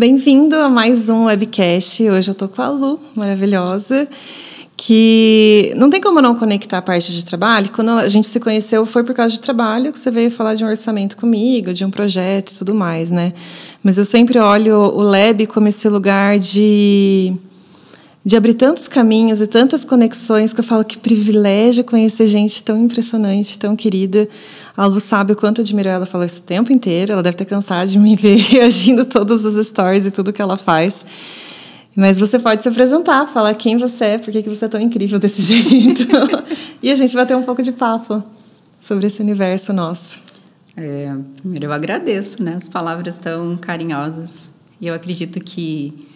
Bem-vindo a mais um webcast. Hoje eu tô com a Lu, maravilhosa, que não tem como não conectar a parte de trabalho. Quando a gente se conheceu foi por causa de trabalho, que você veio falar de um orçamento comigo, de um projeto e tudo mais, né? Mas eu sempre olho o Lab como esse lugar de abrir tantos caminhos e tantas conexões que eu falo que privilégio conhecer gente tão impressionante, tão querida. A Lu sabe o quanto eu admiro ela, fala esse tempo inteiro. Ela deve ter cansado de me ver reagindo todos os stories e tudo que ela faz. Mas você pode se apresentar, falar quem você é, por que você é tão incrível desse jeito. E a gente vai ter um pouco de papo sobre esse universo nosso. Primeiro eu agradeço, né, as palavras tão carinhosas. E eu acredito que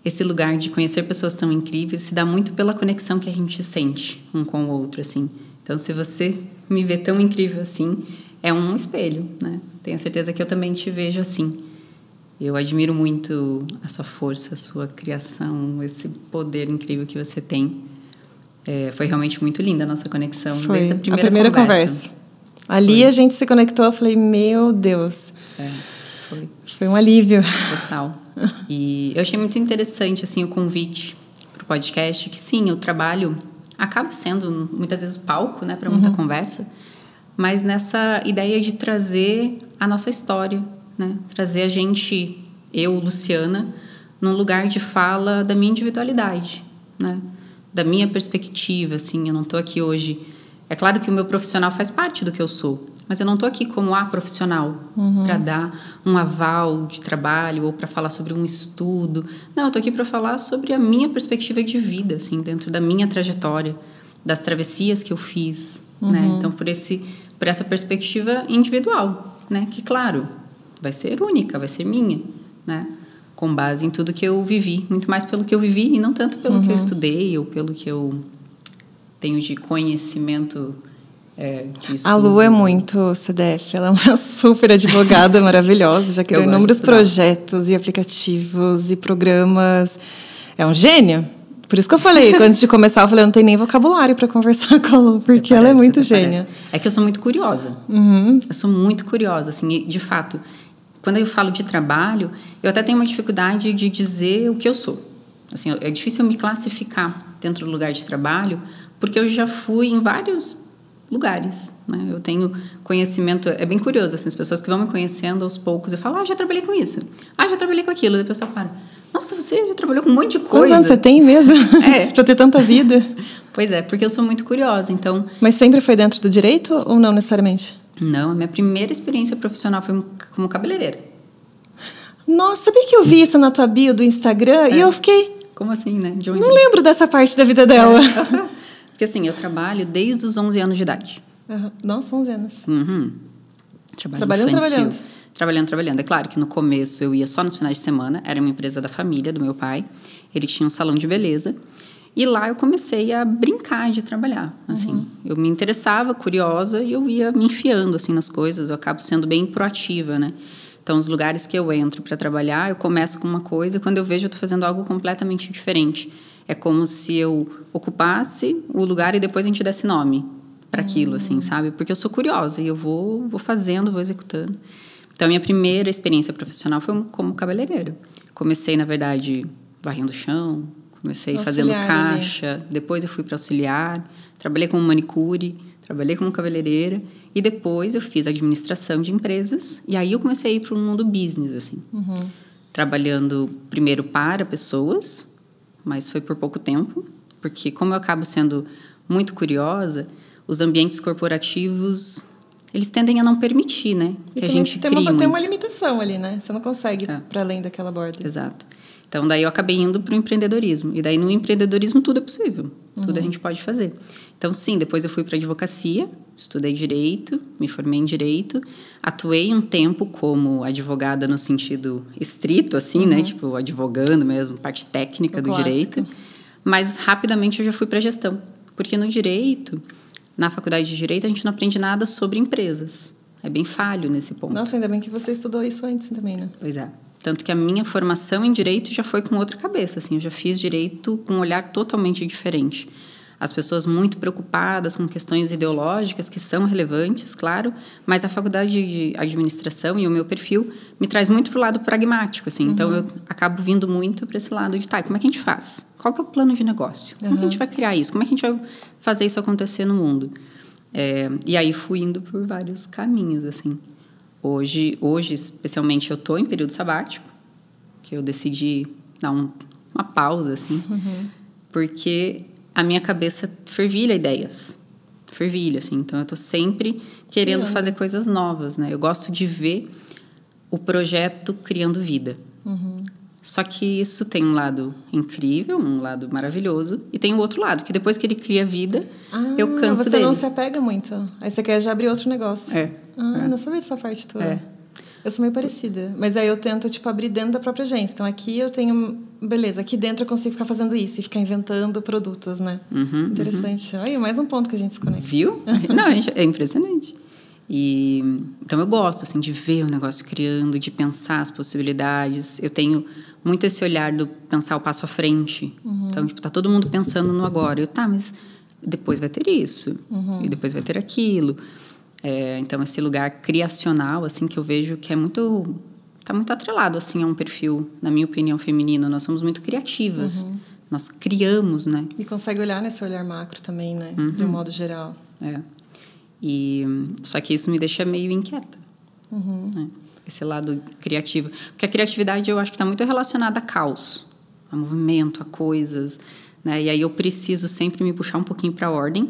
esse lugar de conhecer pessoas tão incríveis se dá muito pela conexão que a gente sente um com o outro, assim. Então, se você me vê tão incrível assim, é um espelho, né? Tenho certeza que eu também te vejo assim. Eu admiro muito a sua força, a sua criação, esse poder incrível que você tem. Foi realmente muito linda a nossa conexão. Foi desde a primeira conversa. Ali a gente se conectou, eu falei, meu Deus. Foi um alívio. Total. E eu achei muito interessante assim, o convite para o podcast, que sim, o trabalho acaba sendo muitas vezes palco, né, para muita conversa, mas nessa ideia de trazer a nossa história, né, trazer a gente, eu, Luciana, num lugar de fala da minha individualidade, né, da minha perspectiva, assim. Eu não estou aqui hoje. É claro que o meu profissional faz parte do que eu sou, mas eu não estou aqui como a profissional para dar um aval de trabalho ou para falar sobre um estudo. Não, eu estou aqui para falar sobre a minha perspectiva de vida, assim, dentro da minha trajetória, das travessias que eu fiz, né? Então, por essa perspectiva individual, né? Que, claro, vai ser única, vai ser minha, né? Com base em tudo que eu vivi, muito mais pelo que eu vivi e não tanto pelo que eu estudei ou pelo que eu tenho de conhecimento. A Lu é muito CDF, ela é uma super advogada maravilhosa, já criou inúmeros projetos e aplicativos e programas. É um gênio. Por isso que eu falei, antes de começar, eu falei, eu não tenho nem vocabulário para conversar com a Lu, porque ela é muito gênia. É que eu sou muito curiosa. Eu sou muito curiosa, assim, e, de fato, quando eu falo de trabalho, eu até tenho uma dificuldade de dizer o que eu sou. Assim, é difícil eu me classificar dentro do lugar de trabalho, porque eu já fui em vários lugares, né? Eu tenho conhecimento, é bem curioso, assim, as pessoas que vão me conhecendo aos poucos, eu falo, já trabalhei com isso, já trabalhei com aquilo, e a pessoa para, nossa, você já trabalhou com um monte de coisa. Quantos anos você tem mesmo? Pra ter tanta vida? Pois é, porque eu sou muito curiosa, então... Mas sempre foi dentro do direito ou não necessariamente? Não, a minha primeira experiência profissional foi como cabeleireira. Nossa, sabia que eu vi isso na tua bio do Instagram e eu fiquei... Como assim, né? De onde? Não lembro dessa parte da vida dela. Porque assim, eu trabalho desde os 11 anos de idade. Nossa, 11 anos. Trabalhando. É claro que no começo eu ia só nos finais de semana. Era uma empresa da família, do meu pai. Ele tinha um salão de beleza. E lá eu comecei a brincar de trabalhar. Assim. Eu me interessava, curiosa, e eu ia me enfiando assim, nas coisas. Eu acabo sendo bem proativa, né? Então, os lugares que eu entro para trabalhar, eu começo com uma coisa e quando eu vejo, eu estou fazendo algo completamente diferente. É como se eu ocupasse o lugar e depois a gente desse nome para aquilo, assim, sabe? Porque eu sou curiosa e eu vou fazendo, vou executando. Então, a minha primeira experiência profissional foi como cabeleireira. Comecei, na verdade, varrendo o chão, comecei fazendo caixa, depois eu fui para auxiliar, trabalhei como manicure, trabalhei como cabeleireira e depois eu fiz administração de empresas e aí eu comecei a ir para o mundo business, assim. Trabalhando primeiro para pessoas, mas foi por pouco tempo, porque como eu acabo sendo muito curiosa, os ambientes corporativos, eles tendem a não permitir, né? Que a gente crie muito. Tem uma limitação ali, né? Você não consegue ir para além daquela borda. Exato. Então, daí eu acabei indo para o empreendedorismo. E daí, no empreendedorismo, tudo é possível. Tudo a gente pode fazer. Então, sim, depois eu fui para a advocacia, estudei Direito, me formei em Direito, atuei um tempo como advogada no sentido estrito, assim, né? Tipo, advogando mesmo, parte técnica do Direito. Mas, rapidamente, eu já fui para a gestão. Porque no Direito, na faculdade de Direito, a gente não aprende nada sobre empresas. É bem falho nesse ponto. Nossa, ainda bem que você estudou isso antes também, né? Pois é. Tanto que a minha formação em Direito já foi com outra cabeça, assim. Eu já fiz Direito com um olhar totalmente diferente. as pessoas muito preocupadas com questões ideológicas que são relevantes, claro, mas a faculdade de administração e o meu perfil me traz muito para o lado pragmático, assim. Então, eu acabo vindo muito para esse lado de, como é que a gente faz? Qual que é o plano de negócio? Como que a gente vai criar isso? Como é que a gente vai fazer isso acontecer no mundo? E aí, fui indo por vários caminhos, assim. Hoje especialmente, eu estou em período sabático, que eu decidi dar uma pausa, assim, porque a minha cabeça fervilha ideias. Fervilha, assim. Então, eu estou sempre querendo fazer coisas novas, né? Eu gosto de ver o projeto criando vida. Só que isso tem um lado incrível, um lado maravilhoso, e tem o outro lado, que depois que ele cria vida, eu canso dele. Você não se apega muito. Aí você quer já abrir outro negócio. Não sabia dessa parte toda. Eu sou meio parecida. Mas aí eu tento, abrir dentro da própria agência. Então, aqui eu tenho... Beleza, aqui dentro eu consigo ficar fazendo isso e ficar inventando produtos, né? Interessante. Aí, mais um ponto que a gente se conecta. Viu? Não, é impressionante. Então, eu gosto, assim, de ver o negócio criando, de pensar as possibilidades. Eu tenho muito esse olhar do pensar o passo à frente. Então, tá todo mundo pensando no agora. Mas depois vai ter isso. E depois vai ter aquilo. Então, esse lugar criacional, assim, que eu vejo que tá muito atrelado, assim, a um perfil, na minha opinião, feminino. Nós somos muito criativas. Nós criamos, né? E consegue olhar nesse olhar macro também, né? De um modo geral. Só que isso me deixa meio inquieta. Né? Esse lado criativo. Porque a criatividade, eu acho que está muito relacionada a caos, a movimento, a coisas, né? E aí eu preciso sempre me puxar um pouquinho para a ordem.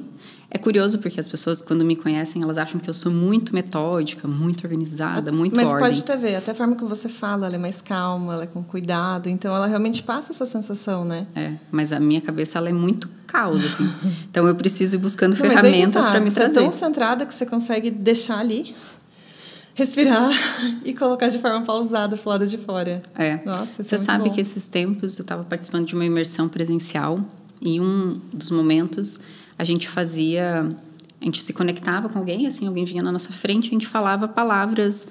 É curioso porque as pessoas, quando me conhecem, elas acham que eu sou muito metódica, muito organizada, muito ordem. Mas pode até ver, até a forma que você fala, ela é mais calma, ela é com cuidado. Então, ela realmente passa essa sensação, né? Mas a minha cabeça, ela é muito caos, assim. Então, eu preciso ir buscando ferramentas para me trazer. Você é tão centrada que você consegue deixar ali, respirar e colocar de forma pausada pro lado de fora. Nossa, isso você sabe que esses tempos eu estava participando de uma imersão presencial e um dos momentos a gente se conectava com alguém, assim, alguém vinha na nossa frente, a gente falava palavras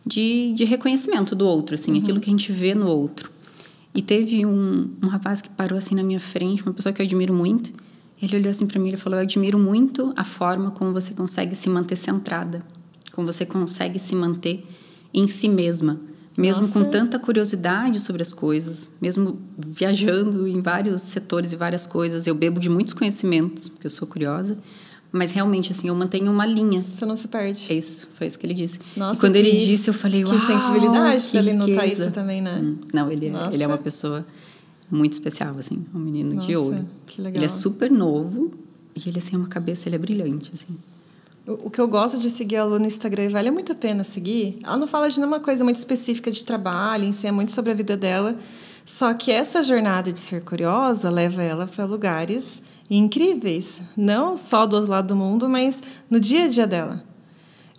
de reconhecimento do outro, assim, aquilo que a gente vê no outro. E teve um rapaz que parou assim na minha frente, uma pessoa que eu admiro muito. Ele olhou assim para mim e falou: eu admiro muito a forma como você consegue se manter centrada, como você consegue se manter em si mesma, mesmo com tanta curiosidade sobre as coisas, mesmo viajando em vários setores e várias coisas. Eu bebo de muitos conhecimentos, porque eu sou curiosa, mas realmente, assim, eu mantenho uma linha. Você não se perde. Foi isso que ele disse. Nossa, e quando ele disse, eu falei, uau, que sensibilidade para ele notar riqueza. isso também, né? Não, ele é uma pessoa muito especial, assim, um menino de ouro. Que legal. Ele é super novo e ele, assim, ele é brilhante, assim. O que eu gosto de seguir ela no Instagram, e vale muito a pena seguir. Ela não fala de nenhuma coisa muito específica de trabalho, em si, é muito sobre a vida dela. Só que essa jornada de ser curiosa leva ela para lugares incríveis. Não só do outro lado do mundo, mas no dia a dia dela.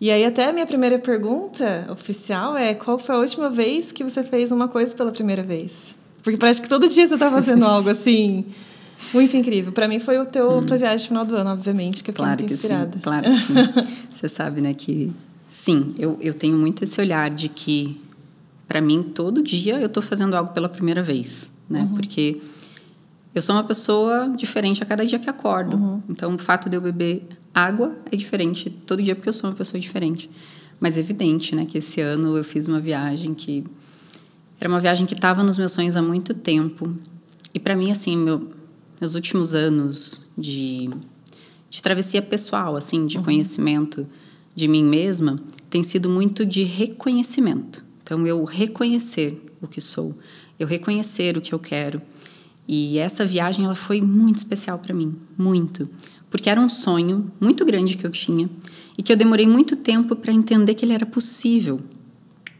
E aí, até a minha primeira pergunta oficial é: qual foi a última vez que você fez uma coisa pela primeira vez? Porque parece que todo dia você está fazendo algo assim... Muito incrível. Para mim foi tua viagem no final do ano, obviamente, que eu fiquei muito inspirada. Claro que sim. Você sabe, né, que... Sim, eu tenho muito esse olhar de que, para mim, todo dia eu estou fazendo algo pela primeira vez, né? Porque eu sou uma pessoa diferente a cada dia que acordo. Então, o fato de eu beber água é diferente todo dia porque eu sou uma pessoa diferente. Mas é evidente, né, que esse ano eu fiz uma viagem que... Era uma viagem que estava nos meus sonhos há muito tempo. E, para mim, assim, meus últimos anos de travessia pessoal, assim, de conhecimento de mim mesma, tem sido muito de reconhecimento. Então, eu reconhecer o que sou, eu reconhecer o que eu quero. E essa viagem, ela foi muito especial para mim, muito. Porque era um sonho muito grande que eu tinha e que eu demorei muito tempo para entender que ele era possível.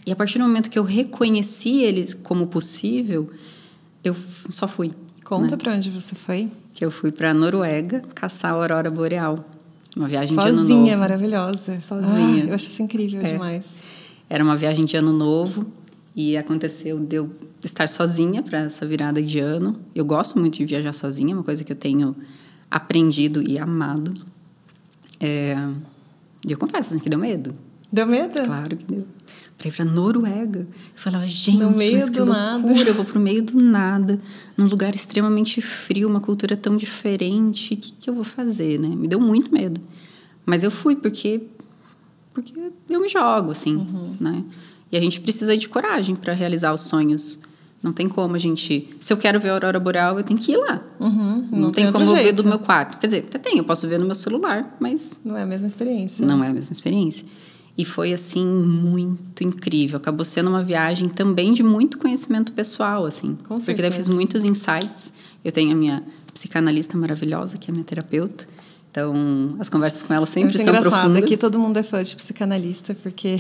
E a partir do momento que eu reconheci ele como possível, eu só fui. Conta para onde você foi. Que eu fui para a Noruega caçar a aurora boreal. Uma viagem de ano novo. Sozinha, maravilhosa. Sozinha. Eu acho isso incrível demais. Era uma viagem de ano novo e aconteceu de eu estar sozinha para essa virada de ano. Eu gosto muito de viajar sozinha, é uma coisa que eu tenho aprendido e amado. E eu confesso assim, que deu medo. Deu medo? Claro que deu. para ir para Noruega. Eu falava, gente, no meio mas que do loucura, nada. eu vou pro meio do nada, num lugar extremamente frio, uma cultura tão diferente, o que eu vou fazer, né? Me deu muito medo. Mas eu fui porque eu me jogo, assim, né? E a gente precisa de coragem para realizar os sonhos. Não tem como a gente... Se eu quero ver a aurora boreal, eu tenho que ir lá. Não tem como eu jeito. ver do meu quarto. Quer dizer, até tem, eu posso ver no meu celular, mas... Não é a mesma experiência. Não é a mesma experiência. E foi, assim, muito incrível. Acabou sendo uma viagem também de muito conhecimento pessoal, assim. Com certeza. Porque daí eu fiz muitos insights. Eu tenho a minha psicanalista maravilhosa, que é a minha terapeuta. Então, as conversas com ela sempre são profundas. Aqui todo mundo é fã de psicanalista, porque,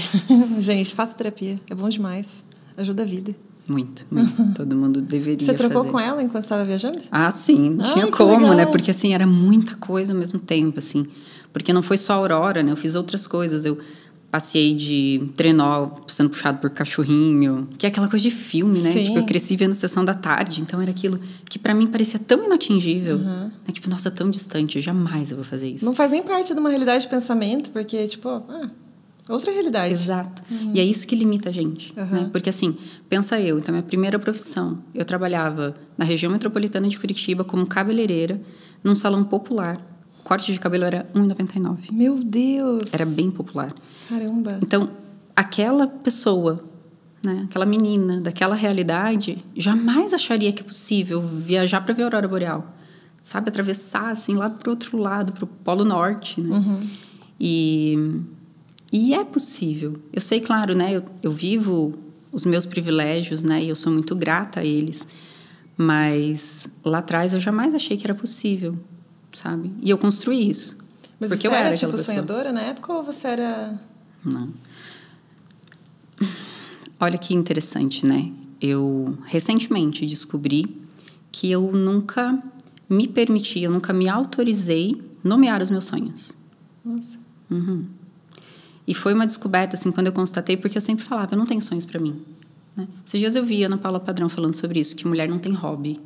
gente, faça terapia. É bom demais. Ajuda a vida. Muito, muito. Todo mundo deveria Você trocou fazer. com ela enquanto estava viajando? Ah, sim. Não tinha como, legal. né? Porque, assim, era muita coisa ao mesmo tempo, assim. Porque não foi só a aurora, né? Eu fiz outras coisas. Eu passei de trenó sendo puxado por cachorrinho, que é aquela coisa de filme, né? Sim. Tipo, eu cresci vendo Sessão da Tarde, então era aquilo que pra mim parecia tão inatingível. Né? Tipo, nossa, tão distante, jamais eu vou fazer isso. Não faz nem parte de uma realidade de pensamento, porque, tipo, outra realidade. Exato. E é isso que limita a gente. Né? Porque, assim, pensa eu, então, minha primeira profissão, eu trabalhava na região metropolitana de Curitiba como cabeleireira, num salão popular. O corte de cabelo era R$1,99. Meu Deus! Era bem popular. Caramba! Então, aquela pessoa, né, aquela menina daquela realidade, jamais acharia que é possível viajar para ver a aurora boreal. Sabe, atravessar, assim, lá para o outro lado, para o Polo Norte, né? E é possível. Eu sei, claro, né? Eu vivo os meus privilégios, né? E eu sou muito grata a eles. Mas lá atrás eu jamais achei que era possível, sabe? E eu construí isso. Mas porque você eu era, tipo, sonhadora na época ou você era... Não. Olha que interessante, né? Eu recentemente descobri que eu nunca me permiti, eu nunca me autorizei nomear os meus sonhos. Nossa. E foi uma descoberta, assim, quando eu constatei, porque eu sempre falava, eu não tenho sonhos para mim. Né? Esses dias eu vi a Ana Paula Padrão falando sobre isso, que mulher não tem hobby.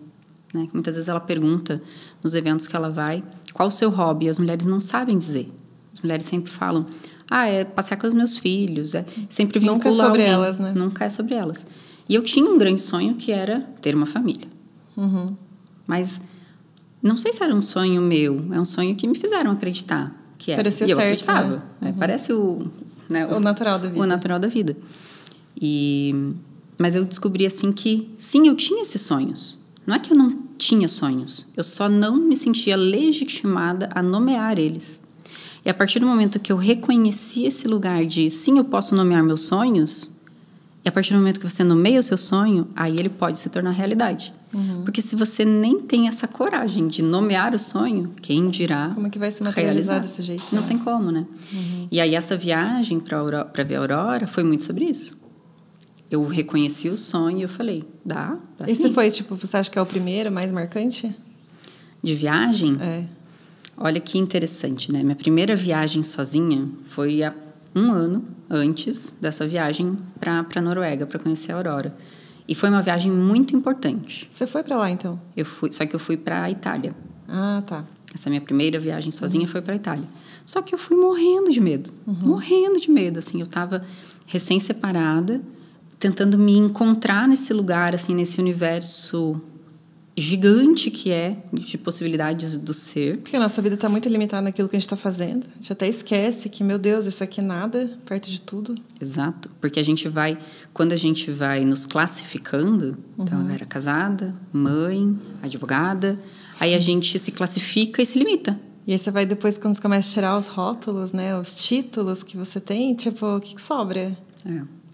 Né? Que muitas vezes ela pergunta nos eventos que ela vai, qual o seu hobby? E as mulheres não sabem dizer. As mulheres sempre falam, é passear com os meus filhos, sempre vincula Nunca é sobre alguém. elas, né? Nunca é sobre elas. E eu tinha um grande sonho, que era ter uma família. Mas não sei se era um sonho meu, é um sonho que me fizeram acreditar que era. Parecia e eu certo, acreditava. né? Parece o natural da vida. O natural da vida. Mas eu descobri, assim, que sim, eu tinha esses sonhos. Não é que eu não tinha sonhos, eu só não me sentia legitimada a nomear eles. E a partir do momento que eu reconheci esse lugar de sim, eu posso nomear meus sonhos, e a partir do momento que você nomeia o seu sonho, aí ele pode se tornar realidade. Porque se você nem tem essa coragem de nomear o sonho, quem dirá como é que vai se materializar desse jeito? Não tem como, né? E aí essa viagem para ver a aurora foi muito sobre isso. Eu reconheci o sonho e eu falei, dá Esse sim. foi, tipo, você acha que é o primeiro, mais marcante? De viagem? É. Olha que interessante, né? Minha primeira viagem sozinha foi há 1 ano antes dessa viagem para a Noruega, para conhecer a aurora. E foi uma viagem muito importante. Você foi para lá, então? Só que eu fui para a Itália. Ah, tá. Essa minha primeira viagem sozinha foi para a Itália. Só que eu fui morrendo de medo. Morrendo de medo, assim. Eu estava recém-separada, tentando me encontrar nesse lugar, assim, nesse universo gigante que é de possibilidades do ser. Porque a nossa vida está muito limitada naquilo que a gente está fazendo. A gente até esquece que, meu Deus, isso aqui é nada perto de tudo. Exato. Porque quando a gente vai nos classificando, então eu era casada, mãe, advogada, aí a gente se classifica e se limita. E aí você vai depois, quando você começa a tirar os rótulos, né, os títulos que você tem, tipo, o que sobra?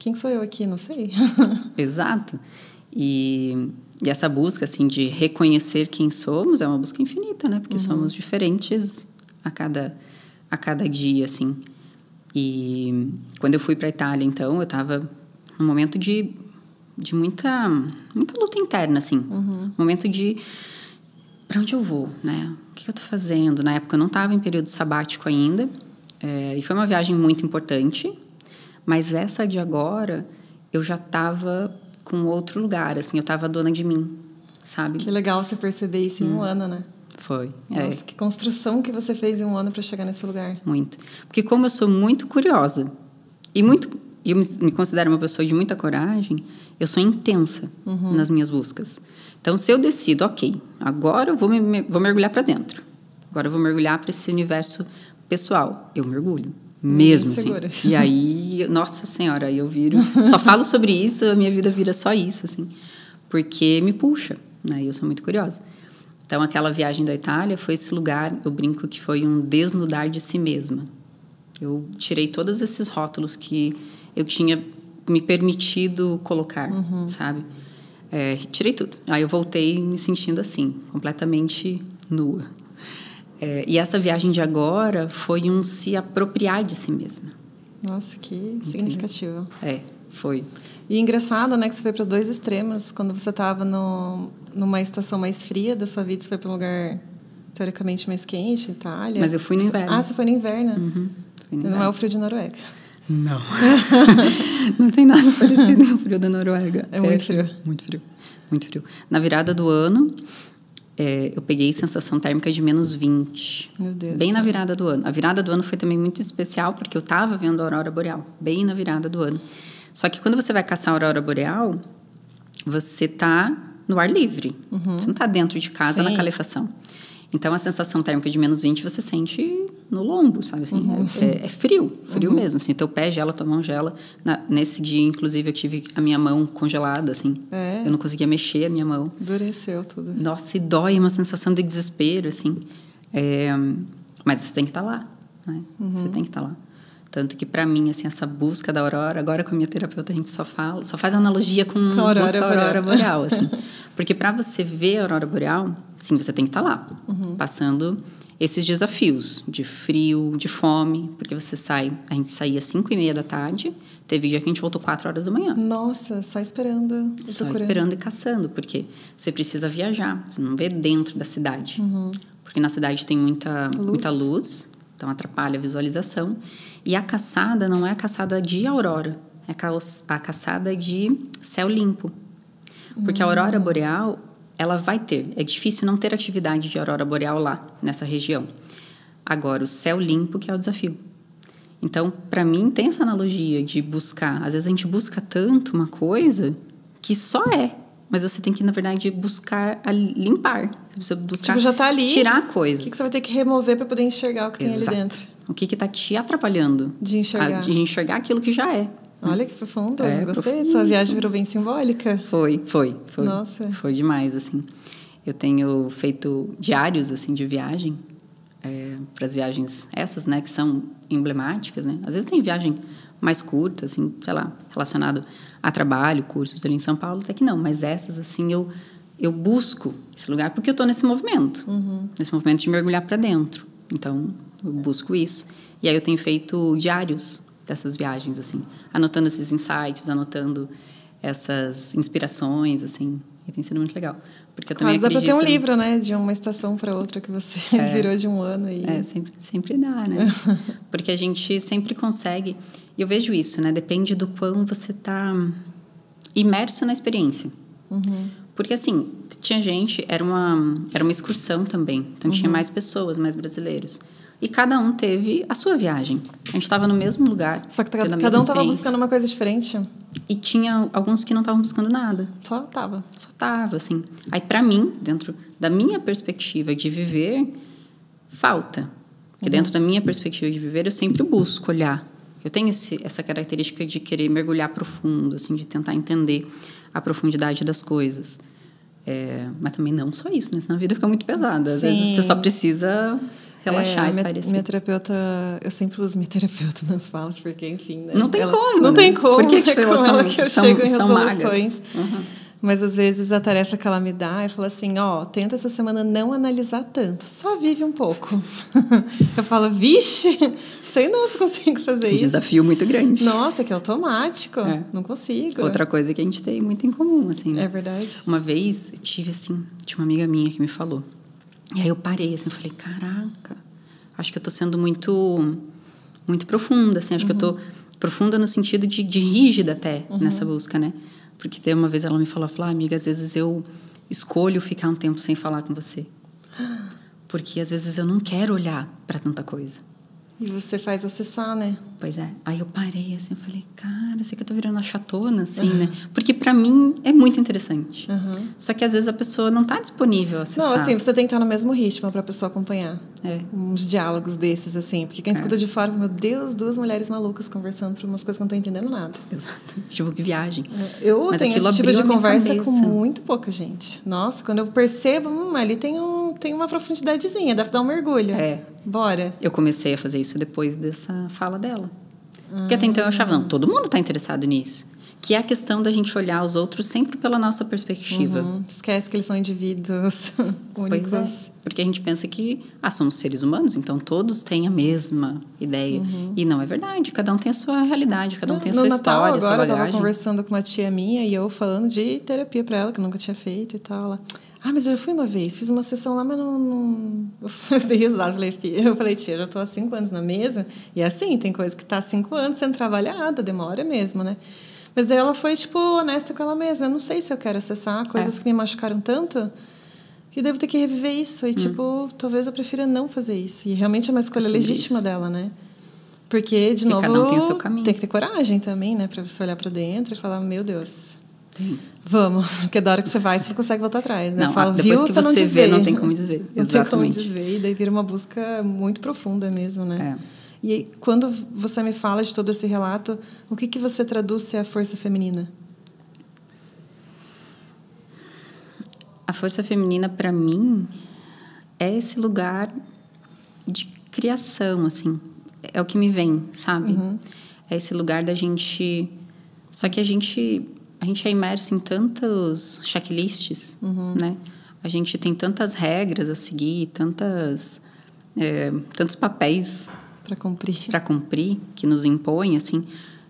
Quem sou eu aqui? Não sei. Exato. E essa busca, assim, de reconhecer quem somos é uma busca infinita, né? Porque somos diferentes a cada dia, assim. E quando eu fui para a Itália, então, eu estava num momento de muita luta interna, assim. Um momento de para onde eu vou, né? O que eu estou fazendo? Na época eu não estava em período sabático ainda. E foi uma viagem muito importante. Mas essa de agora, eu já estava com outro lugar, assim. Eu estava dona de mim, sabe? Que legal você perceber isso em 1 ano, né? Foi. Nossa, que construção que você fez em 1 ano para chegar nesse lugar. Muito. Porque como eu sou muito curiosa e muito eu me considero uma pessoa de muita coragem, eu sou intensa nas minhas buscas. Então, se eu decido, ok, agora eu vou mergulhar para dentro. Agora eu vou mergulhar para esse universo pessoal. Eu mergulho. Mesmo, assim. E aí, nossa senhora, aí eu viro... Só falo sobre isso, a minha vida vira só isso, assim. Porque me puxa, né? Eu sou muito curiosa. Então, aquela viagem da Itália foi esse lugar, eu brinco que foi um desnudar de si mesma. Eu tirei todos esses rótulos que eu tinha me permitido colocar, sabe? Tirei tudo. Aí eu voltei me sentindo assim, completamente nua. E essa viagem de agora foi um se apropriar de si mesma. Nossa, que significativo. Foi. E engraçado, né, que você foi para 2 extremos. Quando você estava numa estação mais fria da sua vida, você foi para um lugar teoricamente mais quente, Itália. Mas eu fui no inverno. Ah, você foi no inverno? Fui no inverno. Não é o frio de Noruega. Não. Não tem nada parecido com o frio da Noruega. É muito frio. Muito frio. Muito frio. Na virada do ano, eu peguei sensação térmica de -20. Meu Deus. Bem na virada do ano. A virada do ano foi também muito especial, porque eu estava vendo a aurora boreal. Bem na virada do ano. Só que quando você vai caçar a aurora boreal, você está no ar livre. Você não está dentro de casa, na calefação. Então, a sensação térmica de -20 você sente no lombo, sabe? Assim, é frio mesmo. Assim, teu pé gela, tua mão gela. Nesse dia, inclusive, eu tive a minha mão congelada, assim. Eu não conseguia mexer a minha mão. Endureceu tudo. Nossa, e dói, uma sensação de desespero, assim. Mas você tem que estar lá, né? Você tem que estar lá. Tanto que, para mim, assim, essa busca da aurora, agora com a minha terapeuta, a gente só faz analogia com a aurora boreal, assim. Porque para você ver a aurora boreal, sim, você tem que estar lá, passando esses desafios de frio, de fome, porque você a gente saía às 5:30 da tarde, teve dia que a gente voltou 4 horas da manhã. Nossa, só esperando. Só esperando e caçando, porque você precisa viajar, você não vê dentro da cidade. Porque na cidade tem muita luz, então atrapalha a visualização. E a caçada não é a caçada de aurora, é a caçada de céu limpo. Porque a aurora boreal, ela vai ter. É difícil não ter atividade de aurora boreal lá, nessa região. Agora, o céu limpo que é o desafio. Então, para mim, tem essa analogia de buscar. Às vezes a gente busca tanto uma coisa que só é. Mas você tem que, na verdade, buscar limpar. Você buscar já tá ali, tirar coisas. O que você vai ter que remover para poder enxergar o que tem ali dentro? O que está te atrapalhando? De enxergar. De enxergar aquilo que já é. Olha que profundo. Gostei. Sua viagem virou bem simbólica. Foi. Nossa. Foi demais, assim. Eu tenho feito diários, assim, de viagem. Para as viagens essas, né? Que são emblemáticas, né? Às vezes tem viagem mais curta, assim, sei lá, relacionado a trabalho, cursos ali em São Paulo, até que não. Mas essas, assim, eu busco esse lugar porque eu estou nesse movimento. Nesse movimento de mergulhar para dentro. Então, eu busco isso. E aí eu tenho feito diários dessas viagens, assim, anotando esses insights, anotando essas inspirações, assim, e tem sido muito legal. Porque eu também acredito... Mas dá para ter um livro, né, de uma estação para outra que você virou de um ano. Sempre dá, né? Porque a gente sempre consegue, e eu vejo isso, né, depende do quão você está imerso na experiência. Porque, assim, tinha gente, era uma excursão também, então tinha mais pessoas, mais brasileiros. E cada um teve a sua viagem. A gente estava no mesmo lugar. Só que cada um estava buscando uma coisa diferente. E tinha alguns que não estavam buscando nada. Só tava, assim. Aí, para mim, dentro da minha perspectiva de viver, falta. Porque dentro da minha perspectiva de viver, eu sempre busco olhar. Eu tenho essa característica de querer mergulhar profundo, assim, de tentar entender a profundidade das coisas. Mas também não só isso, né? Senão a vida fica muito pesada. Às vezes você só precisa... relaxar, espairecer. Minha terapeuta... Eu sempre uso minha terapeuta nas falas, porque, enfim... Né, não tem como. Não tem como. Por que com ela que eu chego em resoluções. Magas. Mas, às vezes, a tarefa que ela me dá é falar assim, tenta essa semana não analisar tanto. Só vive um pouco. Eu falo, vixe, sei não se consigo fazer isso. Desafio muito grande. Nossa, que automático. Não consigo. Outra coisa que a gente tem muito em comum, assim, né? É verdade. Uma vez, eu tive, assim... Tinha uma amiga minha que me falou. E aí eu parei, assim, eu falei, caraca, acho que eu tô sendo muito, muito profunda, assim, acho que eu tô profunda no sentido de rígida até nessa busca, né? Porque daí uma vez ela me falou, amiga, às vezes eu escolho ficar um tempo sem falar com você. Porque às vezes eu não quero olhar para tanta coisa. E você faz acessar, né? Pois é. Aí eu parei, assim, eu falei, cara, sei que eu tô virando uma chatona, assim, né? Porque pra mim é muito interessante. Só que às vezes a pessoa não tá disponível a acessar. Não, assim, você tem que estar no mesmo ritmo pra pessoa acompanhar. É. Uns diálogos desses, assim. Porque quem escuta de fora, meu Deus, duas mulheres malucas conversando por umas coisas que eu não tô entendendo nada. Exato. Tipo, que viagem. Eu Mas tenho aquilo esse tipo abriu de a minha conversa cabeça. com muito pouca gente. Nossa, quando eu percebo, ali tem uma profundidadezinha, dá pra dar um mergulho. É. Bora. Eu comecei a fazer isso depois dessa fala dela. Porque até então eu achava, não, todo mundo tá interessado nisso. Que é a questão da gente olhar os outros sempre pela nossa perspectiva. Esquece que eles são indivíduos únicos. Pois é. Porque a gente pensa que somos seres humanos, então todos têm a mesma ideia. E não é verdade. Cada um tem a sua realidade, cada um tem a sua Natal, história, a sua agora bagagem. eu tava conversando com uma tia minha e eu falando de terapia pra ela, que eu nunca tinha feito e tal. Ela, mas eu já fui uma vez, fiz uma sessão lá, mas não... Eu dei risada, eu falei, tia, já tô há 5 anos na mesa. E assim, tem coisa que tá há 5 anos sendo trabalhada, demora mesmo, né? Mas daí ela foi, tipo, honesta com ela mesma. Eu não sei se eu quero acessar coisas que me machucaram tanto que devo ter que reviver isso. E, tipo, talvez eu prefira não fazer isso. E realmente é uma escolha legítima dela, né? Porque, de novo, cada um tem o seu caminho. Tem que ter coragem também, né? Pra você olhar pra dentro e falar, meu Deus... Tem. Vamos, porque da hora que você vai, você não consegue voltar atrás, né? Não, eu falo, depois viu, que você vê, não tem como desver. Não tem como desver, e daí vira uma busca muito profunda mesmo, né? E aí, quando você me fala de todo esse relato, o que você traduz ser a força feminina? A força feminina, para mim, é esse lugar de criação, assim. É o que me vem, sabe? É esse lugar da gente... Só que a gente é imerso em tantos checklists, né? A gente tem tantas regras a seguir, tantos papéis para cumprir que nos impõem, assim.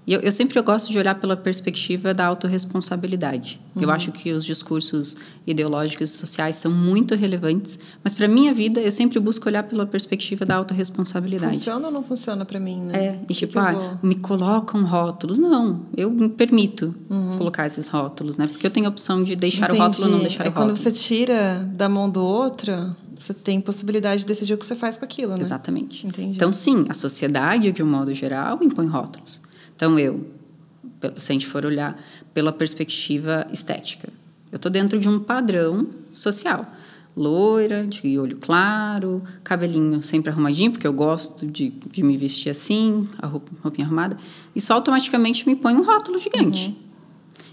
E eu sempre gosto de olhar pela perspectiva da autorresponsabilidade. Eu acho que os discursos ideológicos e sociais são muito relevantes, mas para minha vida eu sempre busco olhar pela perspectiva da autorresponsabilidade. Funciona ou não funciona para mim, né? E tipo, me colocam rótulos. Não, eu me permito colocar esses rótulos, né? Porque eu tenho a opção de deixar o rótulo ou não deixar o rótulo. Quando você tira da mão do outro, você tem possibilidade de decidir o que você faz com aquilo, né? Exatamente. Entendi. Então, sim, a sociedade, de um modo geral, impõe rótulos. Então, se a gente for olhar pela perspectiva estética, eu estou dentro de um padrão social. Loira, de olho claro, cabelinho sempre arrumadinho, porque eu gosto de me vestir assim, a roupinha arrumada. Isso automaticamente me põe um rótulo gigante.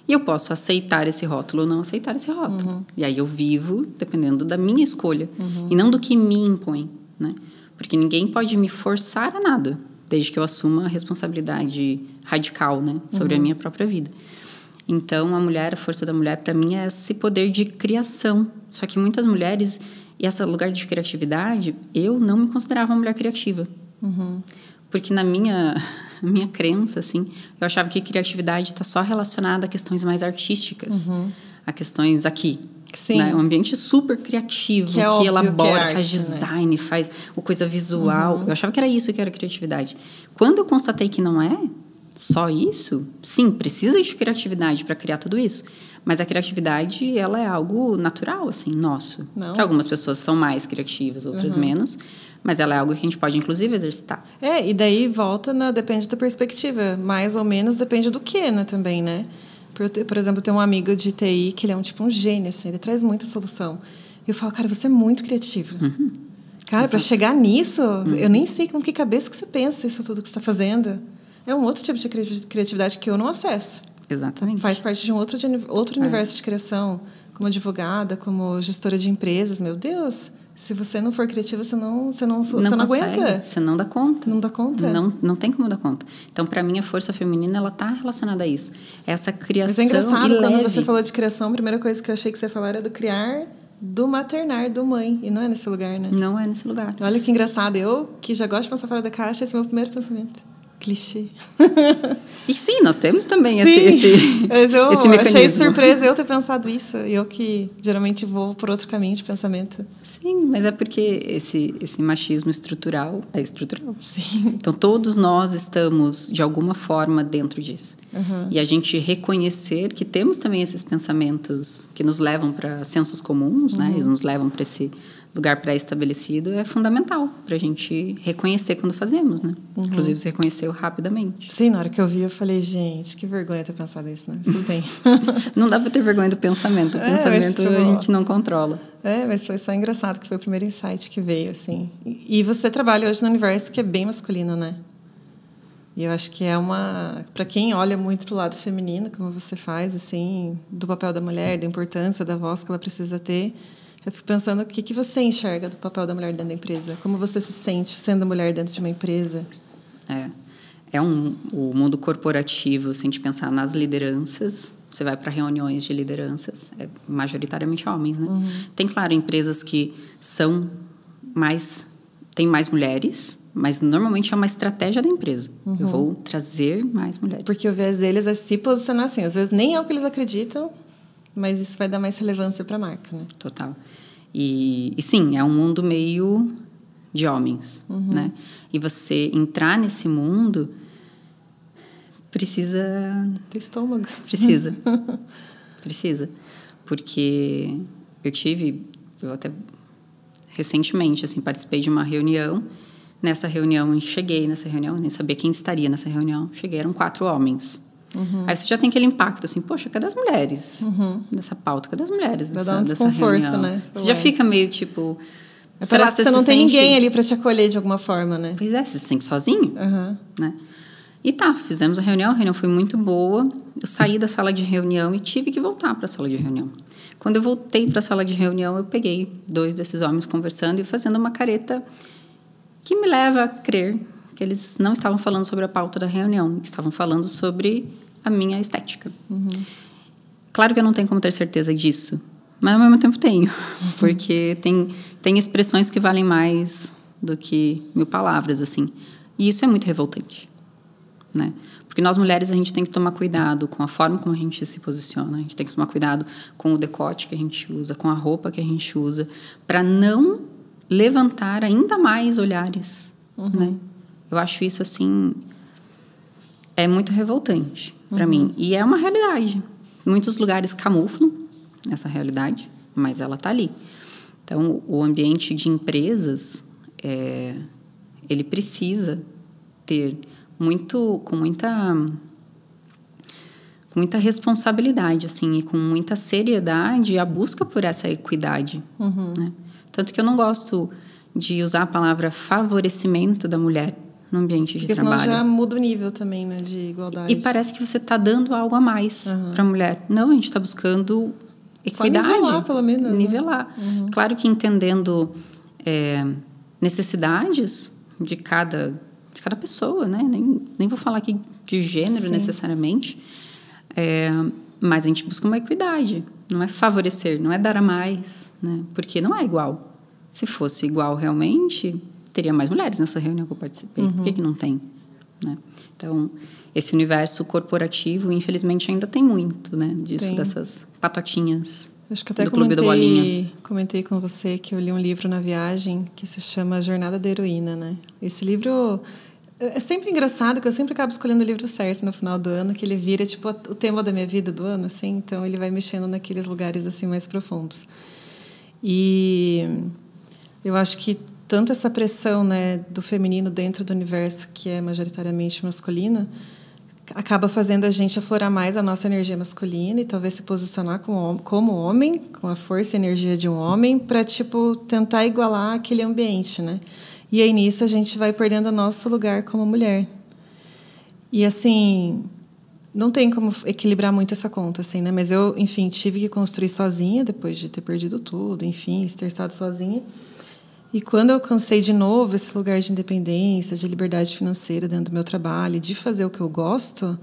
E eu posso aceitar esse rótulo ou não aceitar esse rótulo. E aí eu vivo dependendo da minha escolha, e não do que me impõe, né? Porque ninguém pode me forçar a nada, desde que eu assuma a responsabilidade radical, né, sobre a minha própria vida. Então, a força da mulher, para mim, é esse poder de criação. Só que muitas mulheres, e esse lugar de criatividade, eu não me considerava uma mulher criativa. Porque na minha crença, assim, eu achava que criatividade está só relacionada a questões mais artísticas, a questões aqui. Sim. Né? Um ambiente super criativo, que elabora, faz design, faz o coisa visual. Eu achava que era isso que era criatividade. Quando eu constatei que não é só isso, sim, precisa de criatividade para criar tudo isso. Mas a criatividade, ela é algo natural, assim, nosso. Não. Que algumas pessoas são mais criativas, outras menos. Mas ela é algo que a gente pode, inclusive, exercitar. E daí volta, depende da perspectiva. Mais ou menos depende do que, né, também, né? Por exemplo, eu tenho um amigo de TI que ele é um gênio, assim, ele traz muita solução. E eu falo, cara, você é muito criativo. Cara, para chegar nisso, eu nem sei com que cabeça que você pensa isso tudo que você está fazendo. É um outro tipo de criatividade que eu não acesso. Exatamente. Faz parte de um outro universo de criação. Como advogada, como gestora de empresas. Meu Deus, se você não for criativa, você não aguenta. Você não dá conta. Não dá conta. Não tem como dar conta. Então, para mim, a força feminina, ela está relacionada a isso. Essa criação. Mas é engraçado, quando leve. você falou de criação, a primeira coisa que eu achei que você ia falar era do criar, do maternar, do mãe. E não é nesse lugar, né? Não é nesse lugar. Olha que engraçado. Eu, que já gosto de pensar fora da caixa, esse é o meu primeiro pensamento. Clichê. E sim, nós temos também sim, esse mecanismo. Achei surpresa eu ter pensado isso. Eu que geralmente vou por outro caminho de pensamento. Sim, mas é porque esse machismo estrutural é estrutural. Sim. Então, todos nós estamos, de alguma forma, dentro disso. E a gente reconhecer que temos também esses pensamentos que nos levam para sensos comuns, né? Eles nos levam para esse lugar pré-estabelecido é fundamental para a gente reconhecer quando fazemos, né? Inclusive, você reconheceu rapidamente. Sim, na hora que eu vi, eu falei, gente, que vergonha ter pensado isso, né? Tudo bem. Não dá para ter vergonha do pensamento. O pensamento a gente não controla. Mas foi só engraçado, que foi o primeiro insight que veio, assim. E você trabalha hoje no universo que é bem masculino, né? E eu acho que é para quem olha muito pro lado feminino, como você faz, assim, do papel da mulher, da importância da voz que ela precisa ter. Eu fico pensando o que você enxerga do papel da mulher dentro da empresa? Como você se sente sendo mulher dentro de uma empresa? O mundo corporativo, se a gente pensar nas lideranças, você vai para reuniões de lideranças, é majoritariamente homens, né? Tem, claro, empresas que têm mais mulheres, mas normalmente é uma estratégia da empresa. Eu vou trazer mais mulheres. Porque o viés deles é se posicionar assim. Às vezes nem é o que eles acreditam, mas isso vai dar mais relevância para a marca, né? Total. E sim, é um mundo meio de homens, né? E você entrar nesse mundo precisa... ter estômago. Precisa. Porque eu até recentemente, assim, participei de uma reunião. Nessa reunião, cheguei nessa reunião, nem sabia quem estaria nessa reunião. Cheguei, eram 4 homens. Aí você já tem aquele impacto, assim, poxa, cadê as mulheres dessa pauta? Cadê as mulheres dessa reunião? Vai dar um desconforto, né? Você já fica meio, tipo... Parece que você não tem ninguém ali para te acolher de alguma forma, né? Pois é, você se sente sozinho, né? E fizemos a reunião foi muito boa. Eu saí da sala de reunião e tive que voltar para a sala de reunião. Quando eu voltei para a sala de reunião, eu peguei 2 desses homens conversando e fazendo uma careta que me leva a crer que eles não estavam falando sobre a pauta da reunião, estavam falando sobre a minha estética. Claro que eu não tenho como ter certeza disso, mas ao mesmo tempo tenho, porque tem expressões que valem mais do que 1000 palavras, assim. E isso é muito revoltante, né? Porque nós mulheres, a gente tem que tomar cuidado com a forma como a gente se posiciona, a gente tem que tomar cuidado com o decote que a gente usa, com a roupa que a gente usa, para não levantar ainda mais olhares, né? Eu acho isso, assim, é muito revoltante para mim. E é uma realidade. Muitos lugares camuflam essa realidade, mas ela está ali. Então, o ambiente de empresas, ele precisa ter com muita responsabilidade, assim, e com muita seriedade a busca por essa equidade, né? Tanto que eu não gosto de usar a palavra favorecimento da mulher no ambiente de trabalho. Porque senão já muda o nível também, né, de igualdade. E parece que você está dando algo a mais para a mulher. Não, a gente está buscando equidade. Só nivelar, pelo menos. Nivelar. Né? Claro que entendendo necessidades de cada pessoa, né? Nem vou falar aqui de gênero necessariamente, mas a gente busca uma equidade. Não é favorecer, não é dar a mais, né? Porque não é igual. Se fosse igual realmente, teria mais mulheres nessa reunião que eu participei. Por que não tem? Né? Então, esse universo corporativo, infelizmente, ainda tem muito, né? Disso, dessas patotinhas. Acho que até do Clube do Bolinha. Comentei com você que eu li um livro na viagem que se chama Jornada da Heroína, né? Esse livro é sempre engraçado, que eu sempre acabo escolhendo o livro certo no final do ano, que ele vira tipo o tema da minha vida do ano, assim. Então ele vai mexendo naqueles lugares assim mais profundos. E eu acho que tanto essa pressão, né, do feminino dentro do universo que é majoritariamente masculino acaba fazendo a gente aflorar mais a nossa energia masculina e talvez se posicionar como homem, com a força e energia de um homem, para tipo tentar igualar aquele ambiente, né? E aí nisso a gente vai perdendo o nosso lugar como mulher. E assim, não tem como equilibrar muito essa conta, assim, né? Mas eu, enfim, tive que construir sozinha depois de ter perdido tudo, enfim, ter estado sozinha. E quando eu alcancei de novo esse lugar de independência, de liberdade financeira dentro do meu trabalho, de fazer o que eu gosto,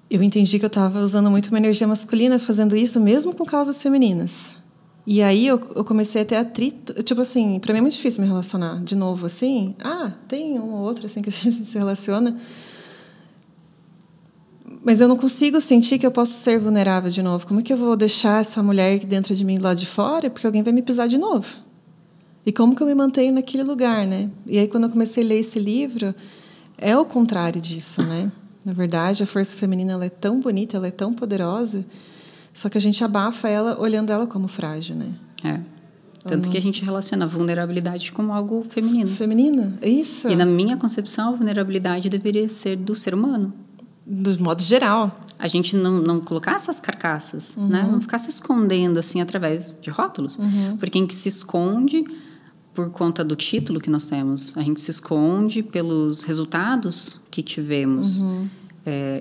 eu entendi que eu estava usando muito uma energia masculina fazendo isso, mesmo com causas femininas. E aí eu comecei a ter atrito. Tipo assim, para mim é muito difícil me relacionar de novo assim. Tem um ou outro assim que a gente se relaciona. Mas eu não consigo sentir que eu posso ser vulnerável de novo. Como que eu vou deixar essa mulher dentro de mim lá de fora? Porque alguém vai me pisar de novo. E como que eu me mantenho naquele lugar, né? E aí, quando eu comecei a ler esse livro, é o contrário disso, né? Na verdade, a força feminina ela é tão bonita, ela é tão poderosa, só que a gente abafa ela olhando ela como frágil, né? Tanto que a gente relaciona a vulnerabilidade como algo feminino. Feminino, isso. E na minha concepção, a vulnerabilidade deveria ser do ser humano. Do modo geral. A gente não colocar essas carcaças, né? Não ficar se escondendo assim através de rótulos. Porque a gente se esconde por conta do título que nós temos. A gente se esconde pelos resultados que tivemos.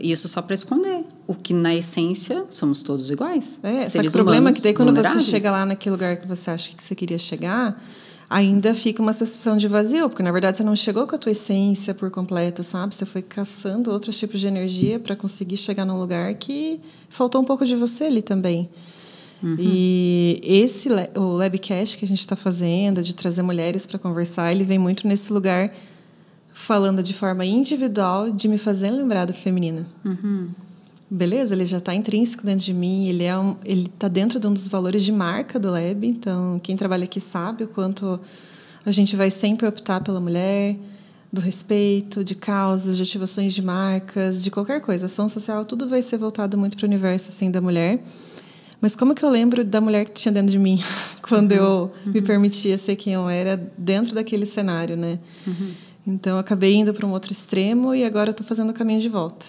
E isso só para esconder. O que, na essência, somos todos iguais. Só que o problema é que daí quando você chega lá naquele lugar que você acha que você queria chegar, ainda fica uma sensação de vazio, porque, na verdade, você não chegou com a tua essência por completo, sabe? Você foi caçando outros tipos de energia para conseguir chegar num lugar que faltou um pouco de você ali também. E o Labcast que a gente está fazendo, de trazer mulheres para conversar, ele vem muito nesse lugar, falando de forma individual, de me fazer lembrar do feminino. Beleza? Ele já está intrínseco dentro de mim, ele está dentro de um dos valores de marca do Lab, então quem trabalha aqui sabe o quanto a gente vai sempre optar pela mulher, do respeito, de causas, de ativações de marcas, de qualquer coisa. Ação social, tudo vai ser voltado muito para o universo assim, da mulher. Mas como que eu lembro da mulher que tinha dentro de mim quando eu me permitia ser quem eu era dentro daquele cenário, né? Então, eu acabei indo para um outro extremo e agora eu estou fazendo o caminho de volta.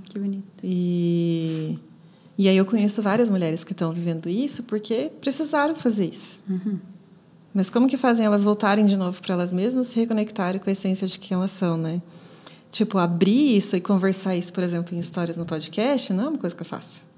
Que bonito. E aí eu conheço várias mulheres que estão vivendo isso porque precisaram fazer isso. Mas como que fazem elas voltarem de novo para elas mesmas, se reconectarem com a essência de quem elas são, né? Tipo, abrir isso e conversar isso, por exemplo, em histórias no podcast, não é uma coisa que eu faço.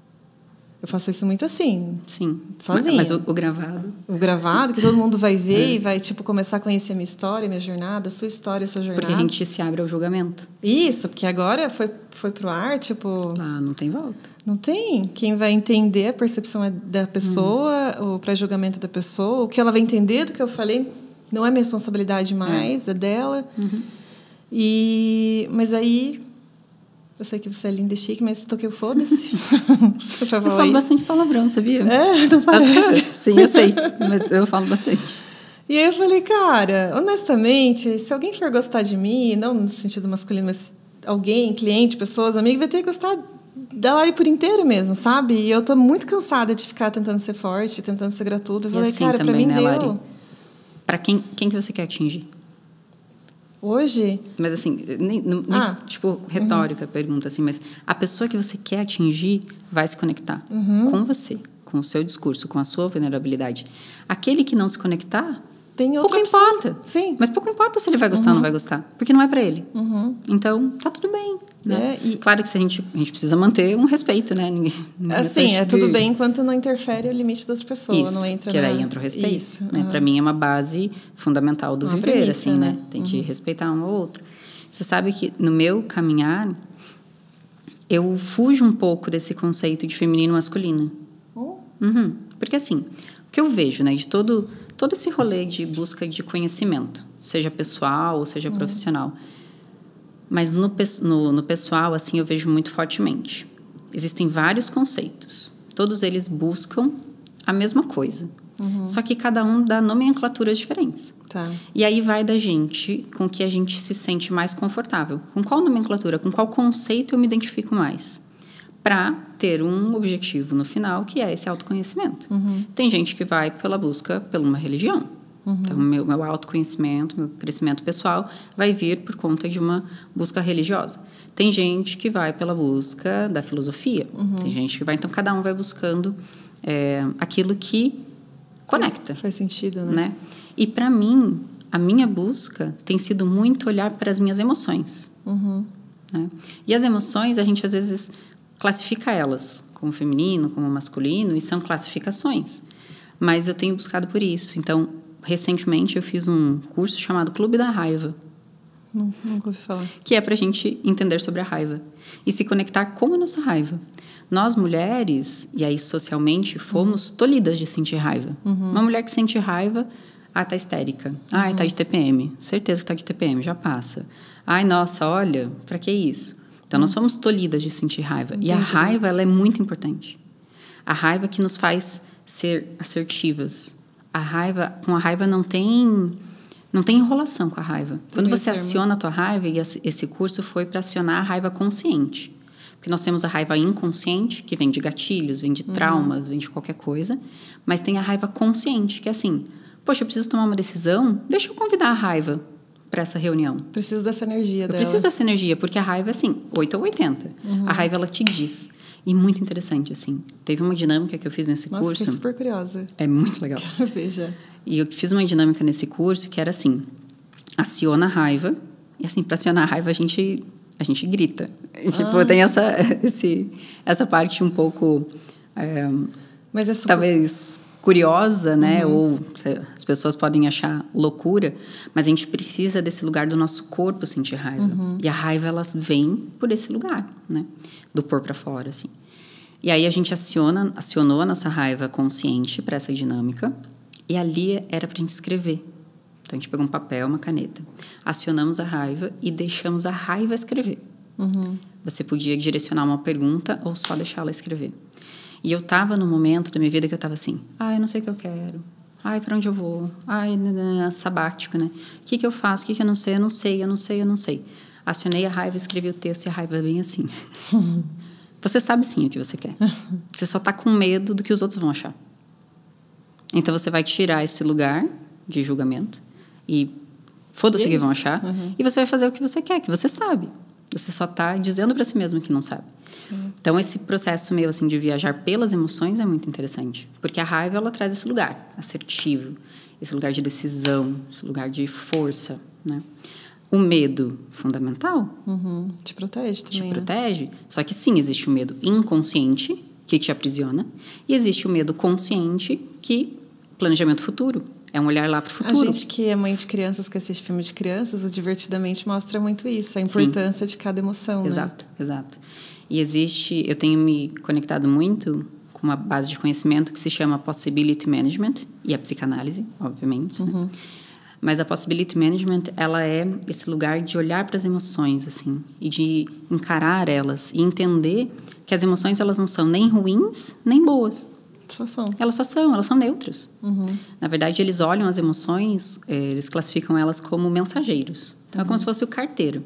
Eu faço isso muito assim. Sim. Sozinha. Mas o gravado... O gravado, que todo mundo vai ver e vai, tipo, começar a conhecer a minha história, a minha jornada, a sua história, a sua jornada. Porque a gente se abre ao julgamento. Isso, porque agora foi pro ar, tipo... Ah, não tem volta. Não tem. Quem vai entender a percepção da pessoa, o pré-julgamento da pessoa, o que ela vai entender do que eu falei, não é minha responsabilidade mais, é dela. Mas aí... Eu sei que você é linda e chique, mas toquei o foda-se. Eu falo bastante palavrão, sabia? Não parece. Sim, eu sei, mas eu falo bastante. E aí eu falei, cara, honestamente, se alguém for gostar de mim, não no sentido masculino, mas alguém, cliente, pessoas, amigo, vai ter que gostar da Lari por inteiro mesmo, sabe? E eu tô muito cansada de ficar tentando ser forte, tentando ser gratuita. Eu falei, assim, cara, também, pra mim né, deu. Lari? Pra quem que você quer atingir? Hoje? Mas assim, tipo, retórica pergunta, assim, mas a pessoa que você quer atingir vai se conectar com você, com o seu discurso, com a sua vulnerabilidade. Aquele que não se conectar, tem outra pouco opção. importa. Sim. Mas pouco importa se ele vai gostar ou não vai gostar, porque não é pra ele. Então, tá tudo bem. Né? Claro que a gente precisa manter um respeito, né? Ninguém assim, tudo bem enquanto não interfere o limite da outra pessoa. Isso, não entra que daí entra o respeito. Isso, né? Para mim é uma base fundamental do viver, premissa, assim, né? Tem que respeitar um ao outro. Você sabe que no meu caminhar, eu fujo um pouco desse conceito de feminino e masculino. Porque assim, o que eu vejo, né? De todo esse rolê de busca de conhecimento, seja pessoal ou seja profissional. Mas no pessoal, assim, eu vejo muito fortemente. Existem vários conceitos. Todos eles buscam a mesma coisa. Só que cada um dá nomenclaturas diferentes. Tá. E aí vai da gente com que a gente se sente mais confortável. Com qual nomenclatura, com qual conceito eu me identifico mais? Para ter um objetivo no final, que é esse autoconhecimento. Tem gente que vai pela busca por uma religião. Então, meu autoconhecimento, meu crescimento pessoal vai vir por conta de uma busca religiosa. Tem gente que vai pela busca da filosofia. Tem gente que vai... Então, cada um vai buscando aquilo que conecta. Faz sentido, né? E, para mim, a minha busca tem sido muito olhar para as minhas emoções. Né? E as emoções, a gente, às vezes, classifica elas como feminino, como masculino, e são classificações. Mas eu tenho buscado por isso. Então, recentemente eu fiz um curso chamado Clube da Raiva. Nunca ouvi falar. Que é para a gente entender sobre a raiva e se conectar com a nossa raiva. Nós, mulheres, e aí socialmente, fomos tolhidas de sentir raiva. Uma mulher que sente raiva, tá histérica. Tá de TPM. Certeza que tá de TPM, já passa. Nossa, olha, para que isso? Então, nós fomos tolhidas de sentir raiva. Entendi. E a raiva, ela é muito importante. A raiva que nos faz ser assertivas. Com a raiva não tem enrolação com a raiva. Quando você aciona a tua raiva, e esse curso foi para acionar a raiva consciente. Porque nós temos a raiva inconsciente, que vem de gatilhos, vem de traumas, vem de qualquer coisa. Mas tem a raiva consciente, que é assim, poxa, eu preciso tomar uma decisão, deixa eu convidar a raiva para essa reunião. Preciso dessa energia dela. Eu preciso dessa energia, porque a raiva é assim, 8 ou 80. A raiva, ela te diz. E muito interessante, assim. Teve uma dinâmica que eu fiz nesse curso. Nossa, fiquei super curiosa. É muito legal. Quero ver já. E eu fiz uma dinâmica nesse curso que era assim, aciona a raiva. E assim, para acionar a raiva, a gente grita. Tipo, tem essa parte um pouco... Mas é super... Talvez curiosa, né? Ou as pessoas podem achar loucura. Mas a gente precisa desse lugar do nosso corpo sentir raiva. E a raiva, ela vem por esse lugar, né? Do pôr para fora, assim. E aí a gente acionou a nossa raiva consciente para essa dinâmica. E ali era para a gente escrever. Então, a gente pegou um papel, uma caneta. Acionamos a raiva e deixamos a raiva escrever. Você podia direcionar uma pergunta ou só deixar ela escrever. E eu estava num momento da minha vida que eu estava assim, eu não sei o que eu quero. Para onde eu vou? Sabático, né? O que eu faço? O que eu não sei? Eu não sei. Acionei a raiva, escrevi o texto e a raiva vem assim. Você sabe sim o que você quer. Você só está com medo do que os outros vão achar. Então, você vai tirar esse lugar de julgamento e foda-se o que vão achar. E você vai fazer o que você quer, que você sabe. Você só está dizendo para si mesmo que não sabe. Sim. Então, esse processo meio assim de viajar pelas emoções é muito interessante. Porque a raiva, ela traz esse lugar assertivo, esse lugar de decisão, esse lugar de força, né? O medo, fundamental. Te protege também. Te protege. Só que sim, existe o medo inconsciente, que te aprisiona. E existe o medo consciente, que planejamento futuro. É um olhar lá para o futuro. A gente que é mãe de crianças, que assiste filme de crianças, o Divertidamente mostra muito isso, a importância de cada emoção, exato, né? Exato. E eu tenho me conectado muito com uma base de conhecimento que se chama Possibility Management, e a psicanálise, obviamente, né? Mas a Possibility Management, ela é esse lugar de olhar para as emoções, assim, e de encarar elas, e entender que as emoções, elas não são nem ruins, nem boas. Elas são neutras. Na verdade, eles olham as emoções, eles classificam elas como mensageiros. Então, é como se fosse o carteiro.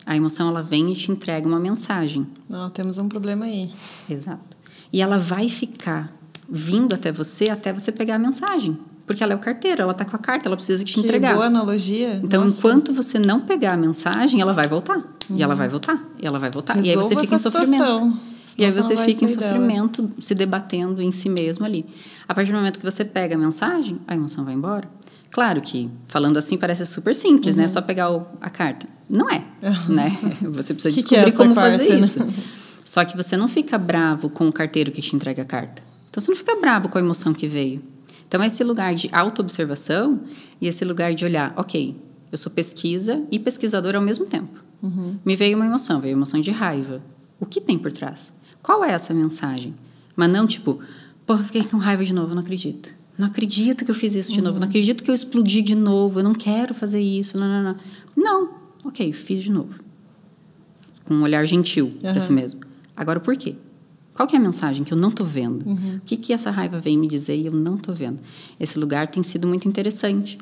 A emoção, ela vem e te entrega uma mensagem. Temos um problema aí. Exato. E ela vai ficar vindo até você pegar a mensagem. Porque ela é o carteiro, ela está com a carta, ela precisa te entregar. Que boa analogia. Então, enquanto você não pegar a mensagem, ela vai voltar. E ela vai voltar, e ela vai voltar. Resolva, e aí você fica em sofrimento. E aí você fica em sofrimento, dela. se debatendo em si mesmo ali. A partir do momento que você pega a mensagem, a emoção vai embora. Claro que, falando assim, parece super simples, né? Só pegar a carta. Não é, né? Você precisa descobrir como fazer isso. Só que você não fica bravo com o carteiro que te entrega a carta. Então, você não fica bravo com a emoção que veio. Então, é esse lugar de autoobservação e esse lugar de olhar, ok, eu sou pesquisa e pesquisador ao mesmo tempo. Me veio uma emoção de raiva. O que tem por trás? Qual é essa mensagem? Mas não tipo, fiquei com raiva de novo, não acredito. Não acredito que eu fiz isso de novo. Não acredito que eu explodi de novo. Eu não quero fazer isso. Não. Ok, fiz de novo. Com um olhar gentil para si mesmo. Agora, por quê? Qual que é a mensagem que eu não estou vendo? O que essa raiva vem me dizer e eu não estou vendo? Esse lugar tem sido muito interessante.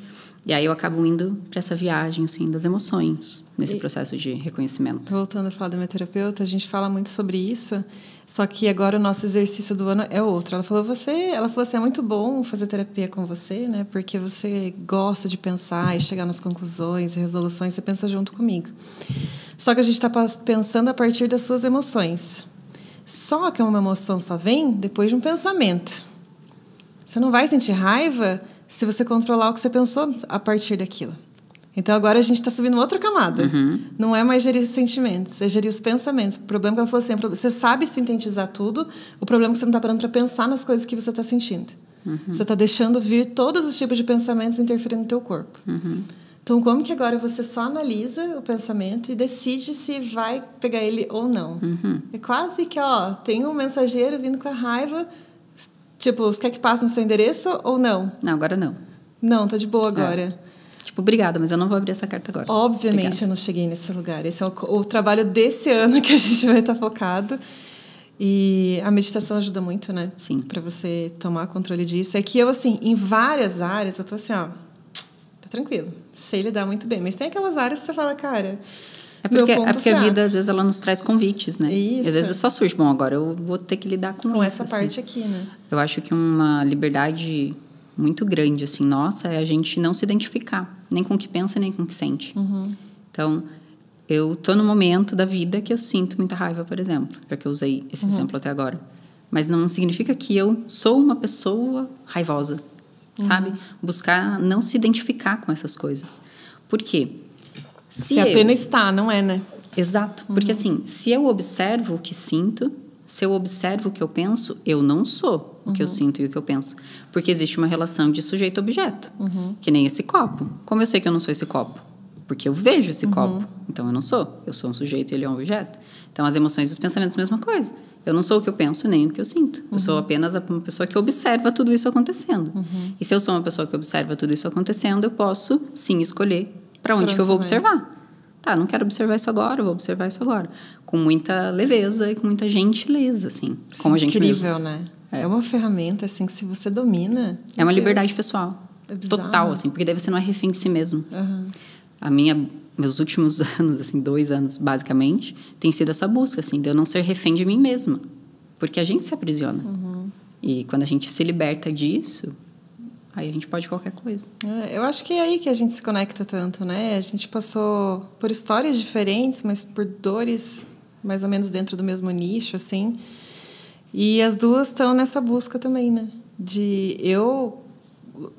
E aí eu acabo indo para essa viagem assim, das emoções, nesse processo de reconhecimento. Voltando a falar da minha terapeuta, a gente fala muito sobre isso, só que agora o nosso exercício do ano é outro. Ela falou assim, é muito bom fazer terapia com você, né? Porque você gosta de pensar e chegar nas conclusões e resoluções, você pensa junto comigo. Só que a gente está pensando a partir das suas emoções. Só que uma emoção só vem depois de um pensamento. Você não vai sentir raiva se você controlar o que você pensou a partir daquilo. Então, agora a gente está subindo outra camada. Não é mais gerir sentimentos, é gerir os pensamentos. O problema que ela falou assim, você sabe sintetizar tudo, o problema é que você não está parando para pensar nas coisas que você está sentindo. Você está deixando vir todos os tipos de pensamentos interferindo no teu corpo. Então, como que agora você só analisa o pensamento e decide se vai pegar ele ou não? É quase que, tem um mensageiro vindo com a raiva. Tipo, você quer que passe no seu endereço ou não? Não, agora não. Não, tá de boa agora. Tipo, obrigada, mas eu não vou abrir essa carta agora. Obviamente Obrigada. Eu não cheguei nesse lugar. Esse é o trabalho desse ano que a gente vai estar focado. E a meditação ajuda muito, né? Sim. Para você tomar controle disso. É que eu, assim, em várias áreas, eu tô assim, tá tranquilo. Sei lidar muito bem. Mas tem aquelas áreas que você fala, cara, É porque a vida, às vezes, ela nos traz convites, né? Isso. E às vezes só surge, bom, agora eu vou ter que lidar com isso. essa assim. parte aqui, né? Eu acho que uma liberdade muito grande, assim, nossa, é a gente não se identificar, nem com o que pensa, nem com o que sente. Então, eu tô no momento da vida que eu sinto muita raiva, por exemplo, já que eu usei esse exemplo até agora. Mas não significa que eu sou uma pessoa raivosa, sabe? Buscar não se identificar com essas coisas. Por quê? Se apenas está, não é, né? Exato. Porque, assim, se eu observo o que sinto, se eu observo o que eu penso, eu não sou o que eu sinto e o que eu penso. Porque existe uma relação de sujeito-objeto. Que nem esse copo. Como eu sei que eu não sou esse copo? Porque eu vejo esse copo. Então, eu não sou. Eu sou um sujeito e ele é um objeto. Então, as emoções e os pensamentos, mesma coisa. Eu não sou o que eu penso nem o que eu sinto. Eu sou apenas uma pessoa que observa tudo isso acontecendo. E se eu sou uma pessoa que observa tudo isso acontecendo, eu posso, sim, escolher para onde que eu vou observar. Tá, não quero observar isso agora, eu vou observar isso agora. Com muita leveza e com muita gentileza, assim. Isso com a gente incrível, mesmo. Né? É uma ferramenta, assim, que se você domina... É uma liberdade pessoal. É bizarro. Total, assim. Porque daí você não é refém de si mesmo. Meus últimos anos, assim, 2 anos, basicamente, tem sido essa busca, assim, de eu não ser refém de mim mesma. Porque a gente se aprisiona. E quando a gente se liberta disso... Aí a gente pode qualquer coisa. Eu acho que é aí que a gente se conecta tanto, né? A gente passou por histórias diferentes, mas por dores mais ou menos dentro do mesmo nicho, assim. E as duas estão nessa busca também, né?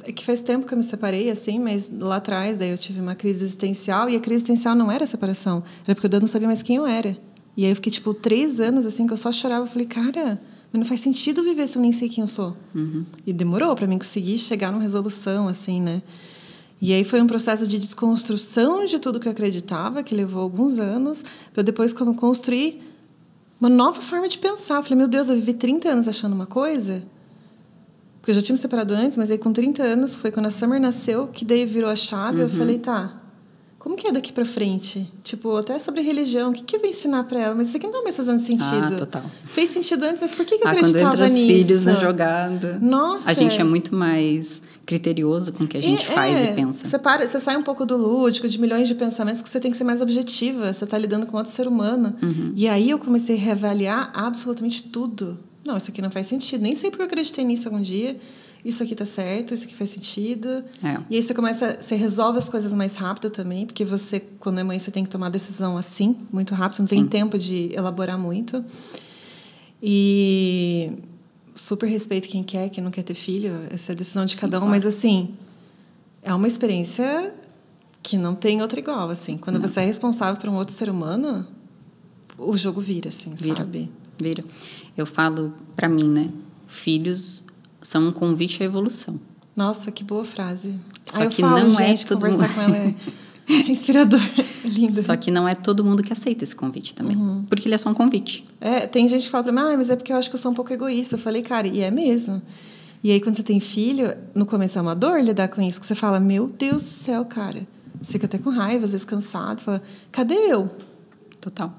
É que faz tempo que eu me separei, assim, mas lá atrás daí eu tive uma crise existencial, e a crise existencial não era a separação, era porque eu não sabia mais quem eu era. E aí eu fiquei, 3 anos, assim, que eu só chorava. Eu falei, cara... Mas não faz sentido viver se eu nem sei quem eu sou. E demorou para mim conseguir chegar numa resolução, assim, né? E aí foi um processo de desconstrução de tudo que eu acreditava, que levou alguns anos, para depois, quando construir uma nova forma de pensar. Eu falei, meu Deus, eu vivi 30 anos achando uma coisa... Porque eu já tinha me separado antes, mas aí com 30 anos, foi quando a Summer nasceu, que daí virou a chave. Eu falei, tá... Como que é daqui pra frente? Até sobre religião, o que eu vou ensinar pra ela? Mas isso aqui não tá mais fazendo sentido. Total. Fez sentido antes, mas por que eu acreditava nisso? Quando entra os filhos na jogada. Nossa! A gente é muito mais criterioso com o que a gente faz e pensa. Você sai um pouco do lúdico, de milhões de pensamentos, que você tem que ser mais objetiva. Você tá lidando com outro ser humano. E aí eu comecei a reavaliar absolutamente tudo. Não, isso aqui não faz sentido. Nem sei porque eu acreditei nisso algum dia. Isso aqui tá certo, isso aqui faz sentido. E aí você resolve as coisas mais rápido também, porque você, quando é mãe, você tem que tomar decisão assim, muito rápido, você não tem tempo de elaborar muito. E super respeito quem não quer ter filho, essa é a decisão de cada um, mas assim, é uma experiência que não tem outra igual, assim. Quando você é responsável por um outro ser humano, o jogo vira, assim, sabe? Vira. Eu falo pra mim, né? Filhos são um convite à evolução. Nossa, que boa frase. Só que não é todo mundo... Conversar com ela é inspirador, é lindo. Só que não é todo mundo que aceita esse convite também. Porque ele é só um convite. Tem gente que fala pra mim, mas é porque eu acho que eu sou um pouco egoísta. Eu falei, cara, e é mesmo. E aí, quando você tem filho, no começo é uma dor lidar com isso, que você fala, meu Deus do céu, cara. Você fica até com raiva, às vezes cansado. Fala, cadê eu? Total.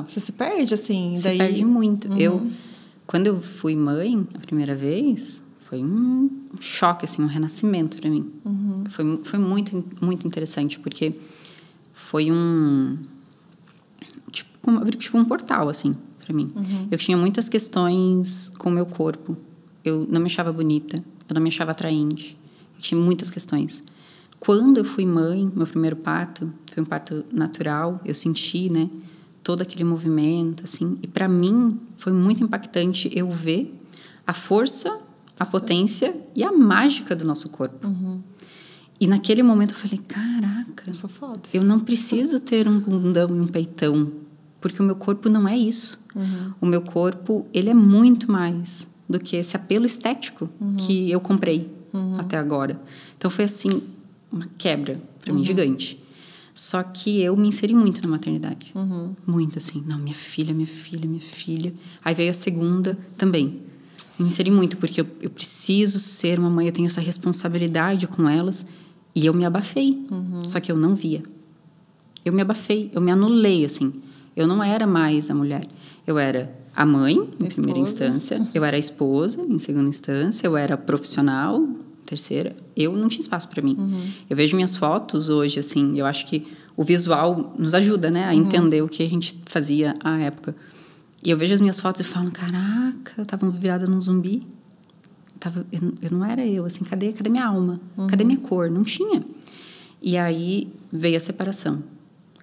Você se perde, assim. Se perde muito. Quando eu fui mãe, a primeira vez, foi um choque, assim, um renascimento para mim. Foi muito, muito interessante, porque foi tipo um portal, assim, para mim. Eu tinha muitas questões com o meu corpo. Eu não me achava bonita, eu não me achava atraente. Eu tinha muitas questões. Quando eu fui mãe, meu primeiro parto, foi um parto natural, eu senti, né? Todo aquele movimento, assim. E, para mim, foi muito impactante eu ver a força, a potência e a mágica do nosso corpo. E, naquele momento, eu falei, caraca, eu sou foda. Eu não preciso ter um bundão e um peitão, porque o meu corpo não é isso. O meu corpo, ele é muito mais do que esse apelo estético que eu comprei até agora. Então, foi, assim, uma quebra, para mim, gigante. Só que eu me inseri muito na maternidade. Muito, assim. Não, minha filha. Aí veio a segunda também. Me inseri muito, porque eu preciso ser uma mãe, eu tenho essa responsabilidade com elas. E eu me abafei. Só que eu não via. Eu me abafei, eu me anulei, assim. Eu não era mais a mulher. Eu era a mãe, em primeira instância. Eu era a esposa, em segunda instância. Eu era profissional, em terceira. Eu não tinha espaço para mim. Eu vejo minhas fotos hoje, assim, eu acho que o visual nos ajuda, né? A entender o que a gente fazia à época. E eu vejo as minhas fotos e falo, caraca, eu tava virada num zumbi. Eu não era eu, assim, cadê minha alma? Cadê minha cor? Não tinha. E aí veio a separação.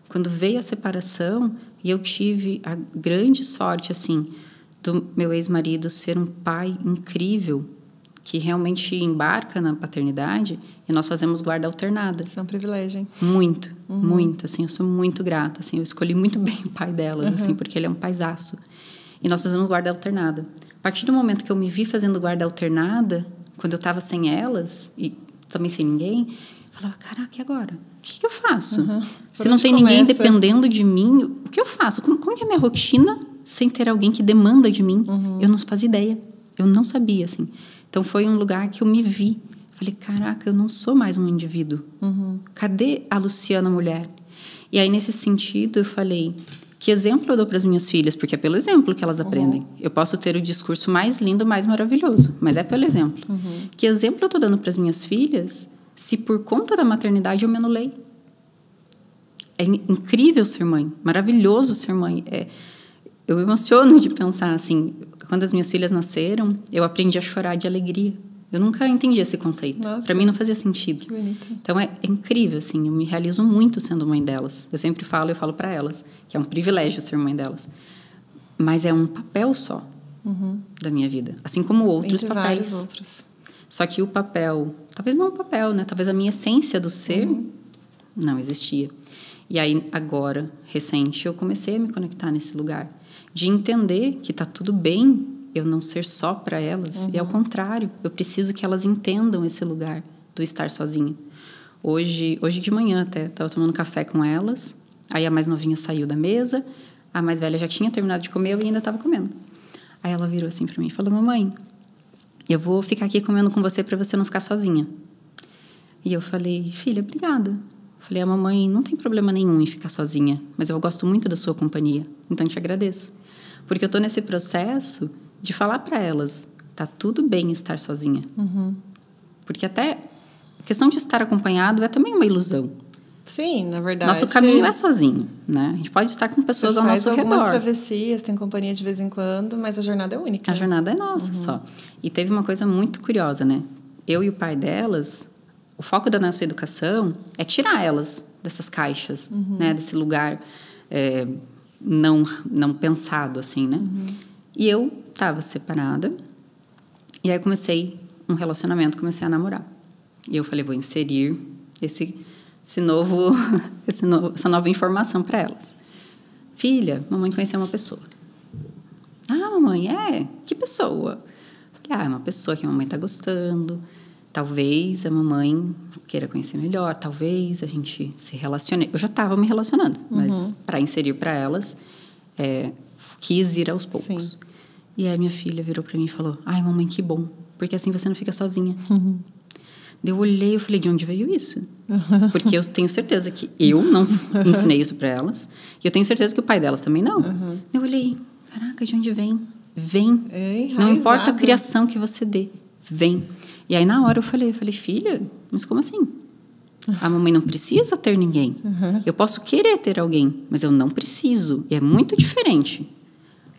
Quando veio a separação, e eu tive a grande sorte, assim, do meu ex-marido ser um pai incrível, que realmente embarca na paternidade, e nós fazemos guarda alternada. Isso é um privilégio, hein? Muito, muito, assim, eu sou muito grata, assim, eu escolhi muito bem o pai delas, assim, porque ele é um paisaço. E nós fazemos guarda alternada. A partir do momento que eu me vi fazendo guarda alternada, quando eu estava sem elas, e também sem ninguém, eu falava, caraca, e agora? O que eu faço? Se não tem ninguém dependendo de mim, o que eu faço? Como que é a minha rotina sem ter alguém que demanda de mim? Eu não fazia ideia. Eu não sabia, assim. Então, foi um lugar que eu me vi. Falei, caraca, eu não sou mais um indivíduo. Cadê a Luciana mulher? E aí, nesse sentido, eu falei, que exemplo eu dou para as minhas filhas? Porque é pelo exemplo que elas aprendem. Eu posso ter o discurso mais lindo, mais maravilhoso, mas é pelo exemplo. Que exemplo eu estou dando para as minhas filhas se por conta da maternidade eu me anulei? É incrível ser mãe, maravilhoso ser mãe. Eu emociono de pensar assim, quando as minhas filhas nasceram, eu aprendi a chorar de alegria. Eu nunca entendi esse conceito. Para mim não fazia sentido. Que bonito. Então é incrível, assim, eu me realizo muito sendo mãe delas. Eu sempre falo para elas, que é um privilégio ser mãe delas. Mas é um papel só da minha vida. Assim como outros Entre papéis. vários outros. Só que o papel, talvez não o papel, né? Talvez a minha essência do ser não existia. E aí, agora, recente, eu comecei a me conectar nesse lugar. De entender que está tudo bem eu não ser só para elas. E ao contrário, eu preciso que elas entendam esse lugar do estar sozinha. Hoje de manhã até, estava tomando café com elas. Aí a mais novinha saiu da mesa. A mais velha já tinha terminado de comer, eu ainda estava comendo. Aí ela virou assim para mim e falou, mamãe, eu vou ficar aqui comendo com você para você não ficar sozinha. E eu falei, filha, obrigada. Eu falei, a mamãe não tem problema nenhum em ficar sozinha, mas eu gosto muito da sua companhia, então te agradeço. Porque eu estou nesse processo de falar para elas, tá tudo bem estar sozinha. Porque até a questão de estar acompanhado é também uma ilusão. Sim, na verdade. Nosso caminho é sozinho, né? A gente pode estar com pessoas ao nosso redor. Faz algumas travessias, tem companhia de vez em quando, mas a jornada é única. A jornada é nossa só. E teve uma coisa muito curiosa, né? Eu e o pai delas, o foco da nossa educação é tirar elas dessas caixas, né? Desse lugar não pensado, assim, né? E eu estava separada, e aí comecei um relacionamento, comecei a namorar. E eu falei, vou inserir essa nova informação para elas. Filha, mamãe conheceu uma pessoa. Ah, mamãe, que pessoa? Falei, é uma pessoa que a mamãe está gostando. Talvez a mamãe queira conhecer melhor, talvez a gente se relacione. Eu já estava me relacionando, mas para inserir para elas, quis ir aos poucos. Sim. E aí minha filha virou para mim e falou, ai, mamãe, que bom, porque assim você não fica sozinha. Daí eu olhei e falei, de onde veio isso? Porque eu tenho certeza que eu não ensinei isso para elas, e eu tenho certeza que o pai delas também não. Eu olhei, caraca, de onde vem? Vem. Não importa a criação que você dê, vem. E aí, na hora, eu falei, filha, mas como assim? A mamãe não precisa ter ninguém. Eu posso querer ter alguém, mas eu não preciso. E é muito diferente.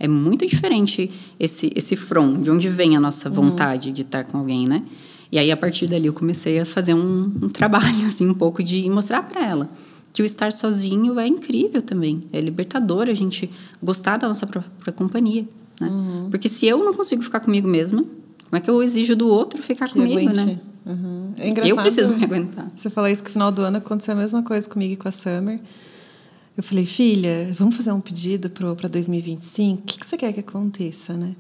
É muito diferente esse from, de onde vem a nossa vontade de estar com alguém, né? E aí, a partir dali, eu comecei a fazer um trabalho, assim, um pouco de mostrar para ela que o estar sozinho é incrível também. É libertador a gente gostar da nossa própria companhia, né? Porque se eu não consigo ficar comigo mesma, como é que eu exijo do outro ficar comigo, né? É engraçado. Eu preciso me aguentar. Você falou isso que no final do ano aconteceu a mesma coisa comigo e com a Summer. Eu falei, filha, vamos fazer um pedido para 2025? O que você quer que aconteça, né?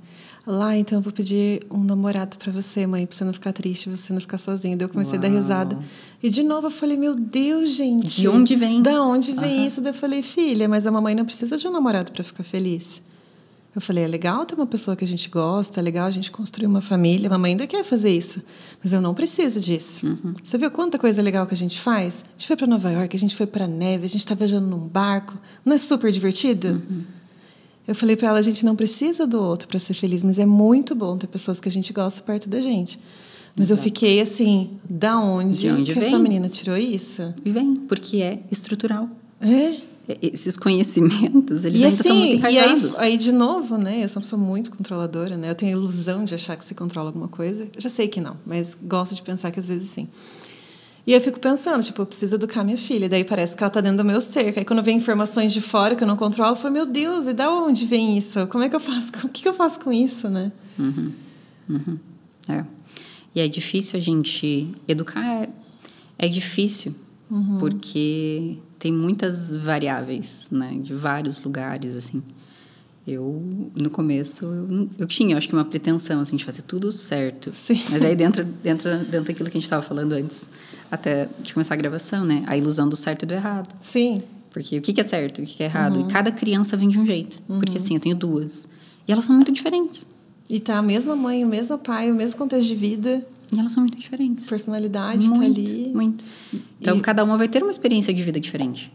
Lá, então eu vou pedir um namorado para você, mãe, para você não ficar triste, você não ficar sozinha. Daí eu comecei a dar risada. E de novo eu falei, meu Deus, gente. De onde vem? Da onde vem isso? Daí eu falei, filha, mas a mamãe não precisa de um namorado para ficar feliz. Eu falei, é legal ter uma pessoa que a gente gosta, é legal a gente construir uma família, a mamãe ainda quer fazer isso, mas eu não preciso disso. Você viu quanta coisa legal que a gente faz? A gente foi para Nova York, a gente foi para a neve, a gente está viajando num barco, não é super divertido? Eu falei para ela, a gente não precisa do outro para ser feliz, mas é muito bom ter pessoas que a gente gosta perto da gente. Mas eu fiquei assim, de onde que vem? Essa menina tirou isso? Vem, porque é estrutural. Esses conhecimentos, eles ainda estão muito enraizados. E aí, de novo, né? Eu sou uma pessoa muito controladora, né? Eu tenho a ilusão de achar que se controla alguma coisa. Eu já sei que não, mas gosto de pensar que às vezes sim. E eu fico pensando, tipo, eu preciso educar minha filha. Daí parece que ela tá dentro do meu cerco. Aí quando vem informações de fora que eu não controlo, eu falo, meu Deus, e da onde vem isso? Como é que eu faço? O que eu faço com isso, né? E é difícil a gente educar. É difícil, porque tem muitas variáveis, né? De vários lugares, assim. Eu, no começo, eu tinha, acho que uma pretensão, assim, de fazer tudo certo. Sim. Mas aí dentro daquilo que a gente estava falando antes, até de começar a gravação, né? A ilusão do certo e do errado. Sim. Porque o que é certo e o que é errado? E cada criança vem de um jeito. Porque, assim, eu tenho duas. E elas são muito diferentes. E tá a mesma mãe, o mesmo pai, o mesmo contexto de vida. E elas são muito diferentes. Personalidade muito, tá ali. Muito. Então, cada uma vai ter uma experiência de vida diferente.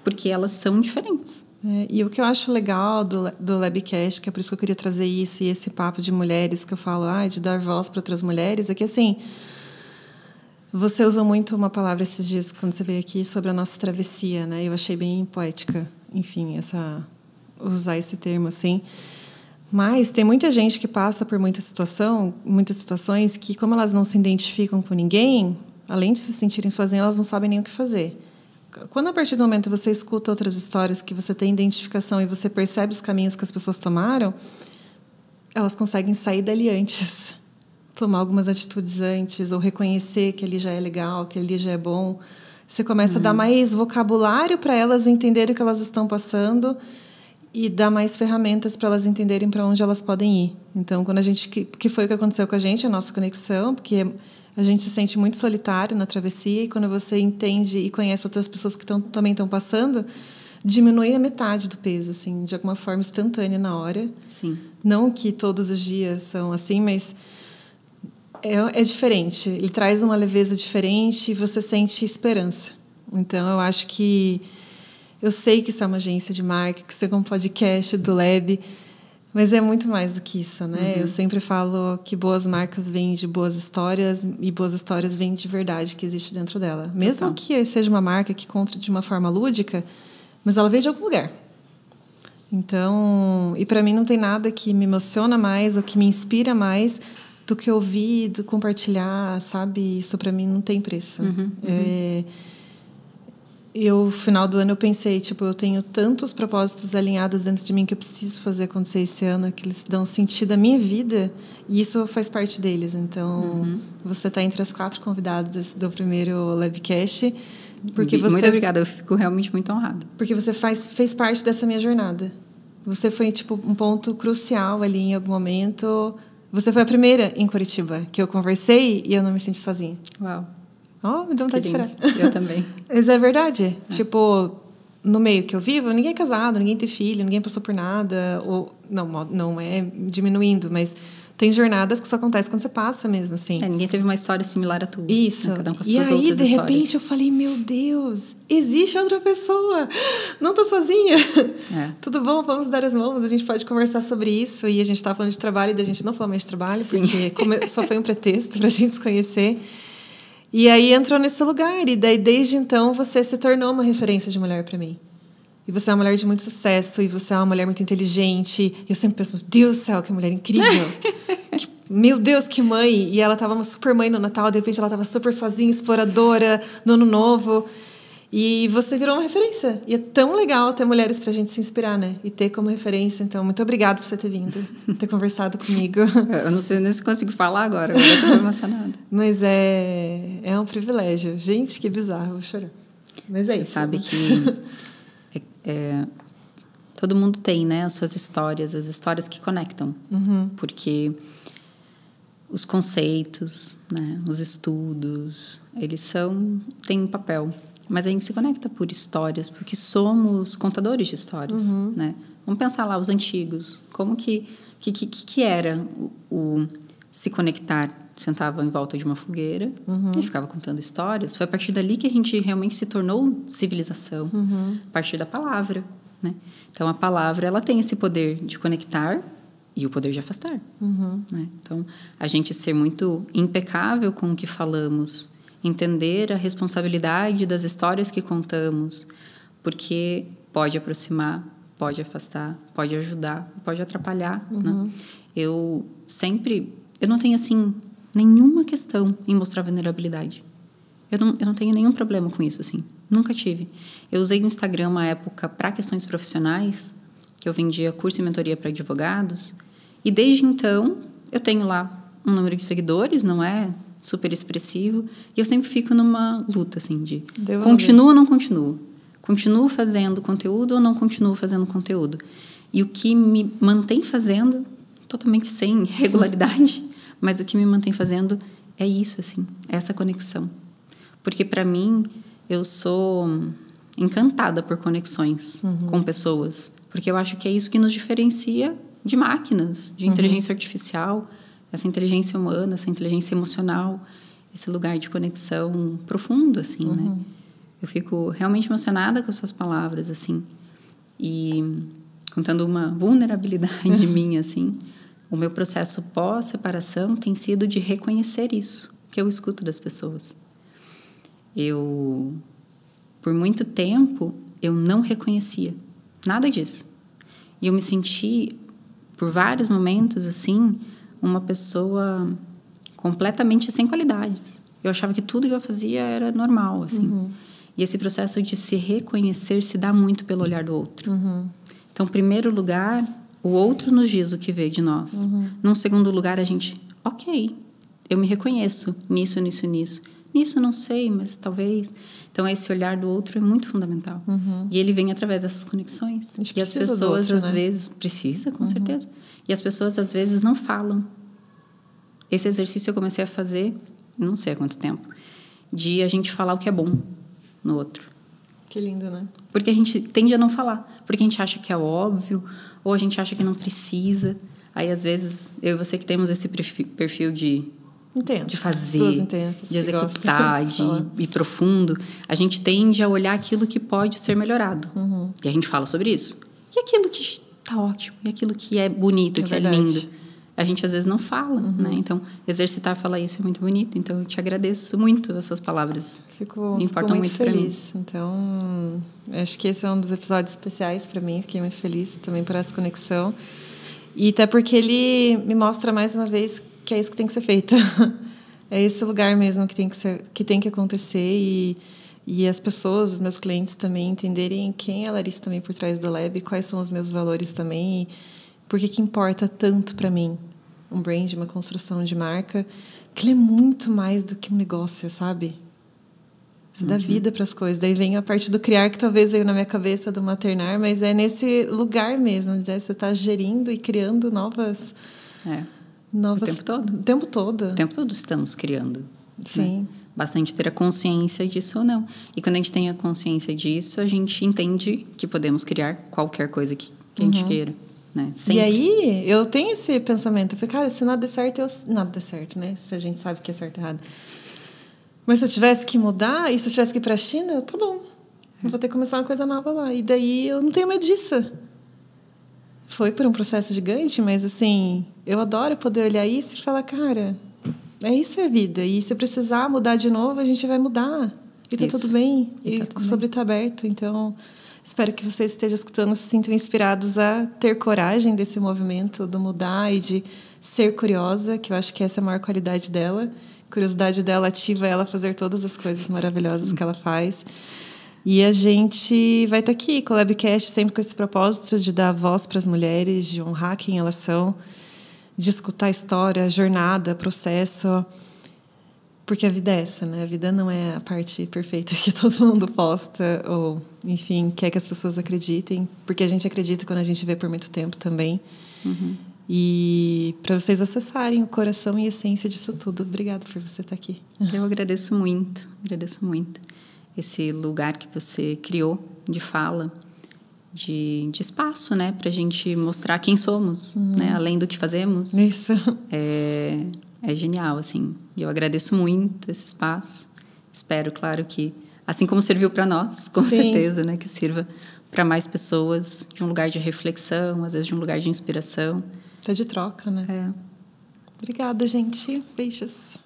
Porque elas são diferentes. E o que eu acho legal do Labcast, que é por isso que eu queria trazer isso, e esse papo de mulheres que eu falo, de dar voz para outras mulheres, é que, assim, você usou muito uma palavra esses dias, quando você veio aqui, sobre a nossa travessia, né? Eu achei bem poética, enfim, usar esse termo, assim. Mas tem muita gente que passa por muitas situações que, como elas não se identificam com ninguém, além de se sentirem sozinhas, elas não sabem nem o que fazer. Quando, a partir do momento, você escuta outras histórias, que você tem identificação e você percebe os caminhos que as pessoas tomaram, elas conseguem sair dali antes, tomar algumas atitudes antes, ou reconhecer que ali já é legal, que ali já é bom. Você começa a dar mais vocabulário para elas entenderem o que elas estão passando e dar mais ferramentas para elas entenderem para onde elas podem ir. Então, quando que foi o que aconteceu com a nossa conexão, porque a gente se sente muito solitário na travessia, e quando você entende e conhece outras pessoas que também estão passando, diminui a metade do peso, assim, de alguma forma instantânea na hora. Sim. Não que todos os dias são assim, mas é diferente. Ele traz uma leveza diferente e você sente esperança. Então, eu acho que... Eu sei que isso é uma agência de marketing, que isso é um podcast do Lab, mas é muito mais do que isso, né? Eu sempre falo que boas marcas vêm de boas histórias e boas histórias vêm de verdade que existe dentro dela. Mesmo que seja uma marca que conta de uma forma lúdica, mas ela veio de algum lugar. Então, e para mim não tem nada que me emociona mais ou que me inspira mais do que ouvir, do compartilhar, sabe? Isso para mim não tem preço. No final do ano, eu pensei, tipo, eu tenho tantos propósitos alinhados dentro de mim que eu preciso fazer acontecer esse ano, que eles dão sentido à minha vida, e isso faz parte deles. Então, você está entre as 4 convidadas do primeiro Labcast. Muito obrigada, eu fico realmente muito honrada. Porque você fez parte dessa minha jornada. Você foi, tipo, um ponto crucial ali em algum momento. Você foi a primeira em Curitiba que eu conversei e eu não me senti sozinha. Uau. Me deu vontade de chorar. Eu também. Mas é verdade. Tipo, no meio que eu vivo, ninguém é casado, ninguém tem filho, ninguém passou por nada. Ou, não é diminuindo, mas tem jornadas que só acontecem quando você passa mesmo, assim. Ninguém teve uma história similar a tua. Isso. Né? Cada um com as e suas aí, outras de histórias. repente, eu falei, meu Deus, existe outra pessoa. Não tô sozinha. Tudo bom, vamos dar as mãos, a gente pode conversar sobre isso. E a gente tá falando de trabalho e da gente não falou mais de trabalho, porque só foi um pretexto pra gente se conhecer. E aí entrou nesse lugar. E daí, desde então, você se tornou uma referência de mulher para mim. E você é uma mulher de muito sucesso. E você é uma mulher muito inteligente. E eu sempre penso, meu Deus do céu, que mulher incrível. Meu Deus, que mãe. E ela estava uma super mãe no Natal. De repente, ela estava super sozinha, exploradora, no Ano Novo. E você virou uma referência. E é tão legal ter mulheres para a gente se inspirar, né? E ter como referência. Então, muito obrigada por você ter vindo, ter conversado comigo. Eu não sei nem se consigo falar agora. Eu estou emocionada. Mas é um privilégio. Gente, que bizarro. Vou chorar. Mas é isso. Você sabe que todo mundo tem, né, as suas histórias, as histórias que conectam. Porque os conceitos, né, os estudos, eles têm um papel. Mas a gente se conecta por histórias, porque somos contadores de histórias, né? Vamos pensar lá os antigos. Como que era o se conectar? Sentava em volta de uma fogueira e ficava contando histórias. Foi a partir dali que a gente realmente se tornou civilização, a partir da palavra, né? Então, a palavra ela tem esse poder de conectar e o poder de afastar. Né? Então, a gente ser muito impecável com o que falamos, entender a responsabilidade das histórias que contamos, porque pode aproximar, pode afastar, pode ajudar, pode atrapalhar, né? Eu não tenho, assim, nenhuma questão em mostrar vulnerabilidade. Eu não tenho nenhum problema com isso, assim. Nunca tive. Eu usei o Instagram uma época para questões profissionais. Eu vendia curso e mentoria para advogados. E desde então, eu tenho lá um número de seguidores, não é super expressivo. E eu sempre fico numa luta, assim, de continuo ou não continuo? Continuo fazendo conteúdo ou não continuo fazendo conteúdo? E o que me mantém fazendo, totalmente sem regularidade, mas o que me mantém fazendo é isso, assim, é essa conexão. Porque, para mim, eu sou encantada por conexões com pessoas. Porque eu acho que é isso que nos diferencia de máquinas, de inteligência artificial, essa inteligência humana, essa inteligência emocional, esse lugar de conexão profundo, assim, né? Eu fico realmente emocionada com as suas palavras, assim. E contando uma vulnerabilidade minha, assim, o meu processo pós-separação tem sido de reconhecer isso, que eu escuto das pessoas. Por muito tempo, eu não reconhecia nada disso. E eu me senti, por vários momentos, assim, uma pessoa completamente sem qualidades. Eu achava que tudo que eu fazia era normal, assim. E esse processo de se reconhecer se dá muito pelo olhar do outro. Então, em primeiro lugar, o outro nos diz o que vê de nós. Num segundo lugar, a gente, ok, eu me reconheço nisso. Nisso eu não sei, mas talvez... Então, esse olhar do outro é muito fundamental. E ele vem através dessas conexões. E as pessoas, às vezes... Precisa, com certeza. E as pessoas, às vezes, não falam. Esse exercício eu comecei a fazer, não sei há quanto tempo, de a gente falar o que é bom no outro. Que lindo, né? Porque a gente tende a não falar. Porque a gente acha que é óbvio, ou a gente acha que não precisa. Aí, às vezes, eu e você que temos esse perfil de fazer, de executar, de ir profundo, a gente tende a olhar aquilo que pode ser melhorado. E a gente fala sobre isso. E aquilo que está ótimo, e aquilo que é bonito, que é lindo, a gente às vezes não fala, né? Então, exercitar falar isso é muito bonito. Então, eu te agradeço muito as suas palavras. Fico muito feliz. Então, acho que esse é um dos episódios especiais para mim. Fiquei muito feliz também por essa conexão. E até porque ele me mostra mais uma vez que é isso que tem que ser feito. É esse lugar mesmo que tem que acontecer e as pessoas, os meus clientes também entenderem quem é a Larissa também por trás do Lab, quais são os meus valores também e por que importa tanto para mim um brand, uma construção de marca, que ele é muito mais do que um negócio, sabe? Você dá vida para as coisas. Daí vem a parte do criar, que talvez veio na minha cabeça, do maternar, mas é nesse lugar mesmo, você está gerindo e criando novas... O tempo todo? O tempo todo. O tempo todo estamos criando. Sim. Né? Bastante ter a consciência disso ou não. E quando a gente tem a consciência disso, a gente entende que podemos criar qualquer coisa que a gente queira. Né? E aí, eu tenho esse pensamento. Eu falei, cara, se nada der certo, nada der certo, né? Se a gente sabe que é certo e errado. Mas se eu tivesse que mudar, e se eu tivesse que ir para a China, tá bom. Eu vou ter que começar uma coisa nova lá. E daí, eu não tenho medo disso. Foi por um processo gigante, mas, assim, eu adoro poder olhar isso e falar, cara, isso é a vida. E se eu precisar mudar de novo, a gente vai mudar. E tá tudo bem. E sobre tá aberto. Então, espero que vocês estejam escutando, se sintam inspirados a ter coragem desse movimento, do mudar e de ser curiosa, que eu acho que essa é a maior qualidade dela. A curiosidade dela ativa ela a fazer todas as coisas maravilhosas que ela faz. E a gente vai estar aqui com o Labcast, sempre com esse propósito de dar voz para as mulheres, de honrar quem elas são, de escutar a história, a jornada, processo. Porque a vida é essa, né? A vida não é a parte perfeita que todo mundo posta ou, enfim, quer que as pessoas acreditem. Porque a gente acredita quando a gente vê por muito tempo também. E para vocês acessarem o coração e a essência disso tudo. Obrigada por você estar aqui. Eu agradeço muito. Esse lugar que você criou de fala, de espaço, né? Para a gente mostrar quem somos, né? Além do que fazemos. Isso. É genial, assim. E eu agradeço muito esse espaço. Espero, claro, que, assim como serviu para nós, com certeza, né? Que sirva para mais pessoas, de um lugar de reflexão, às vezes de um lugar de inspiração. Até de troca, né? É. Obrigada, gente. Beijos.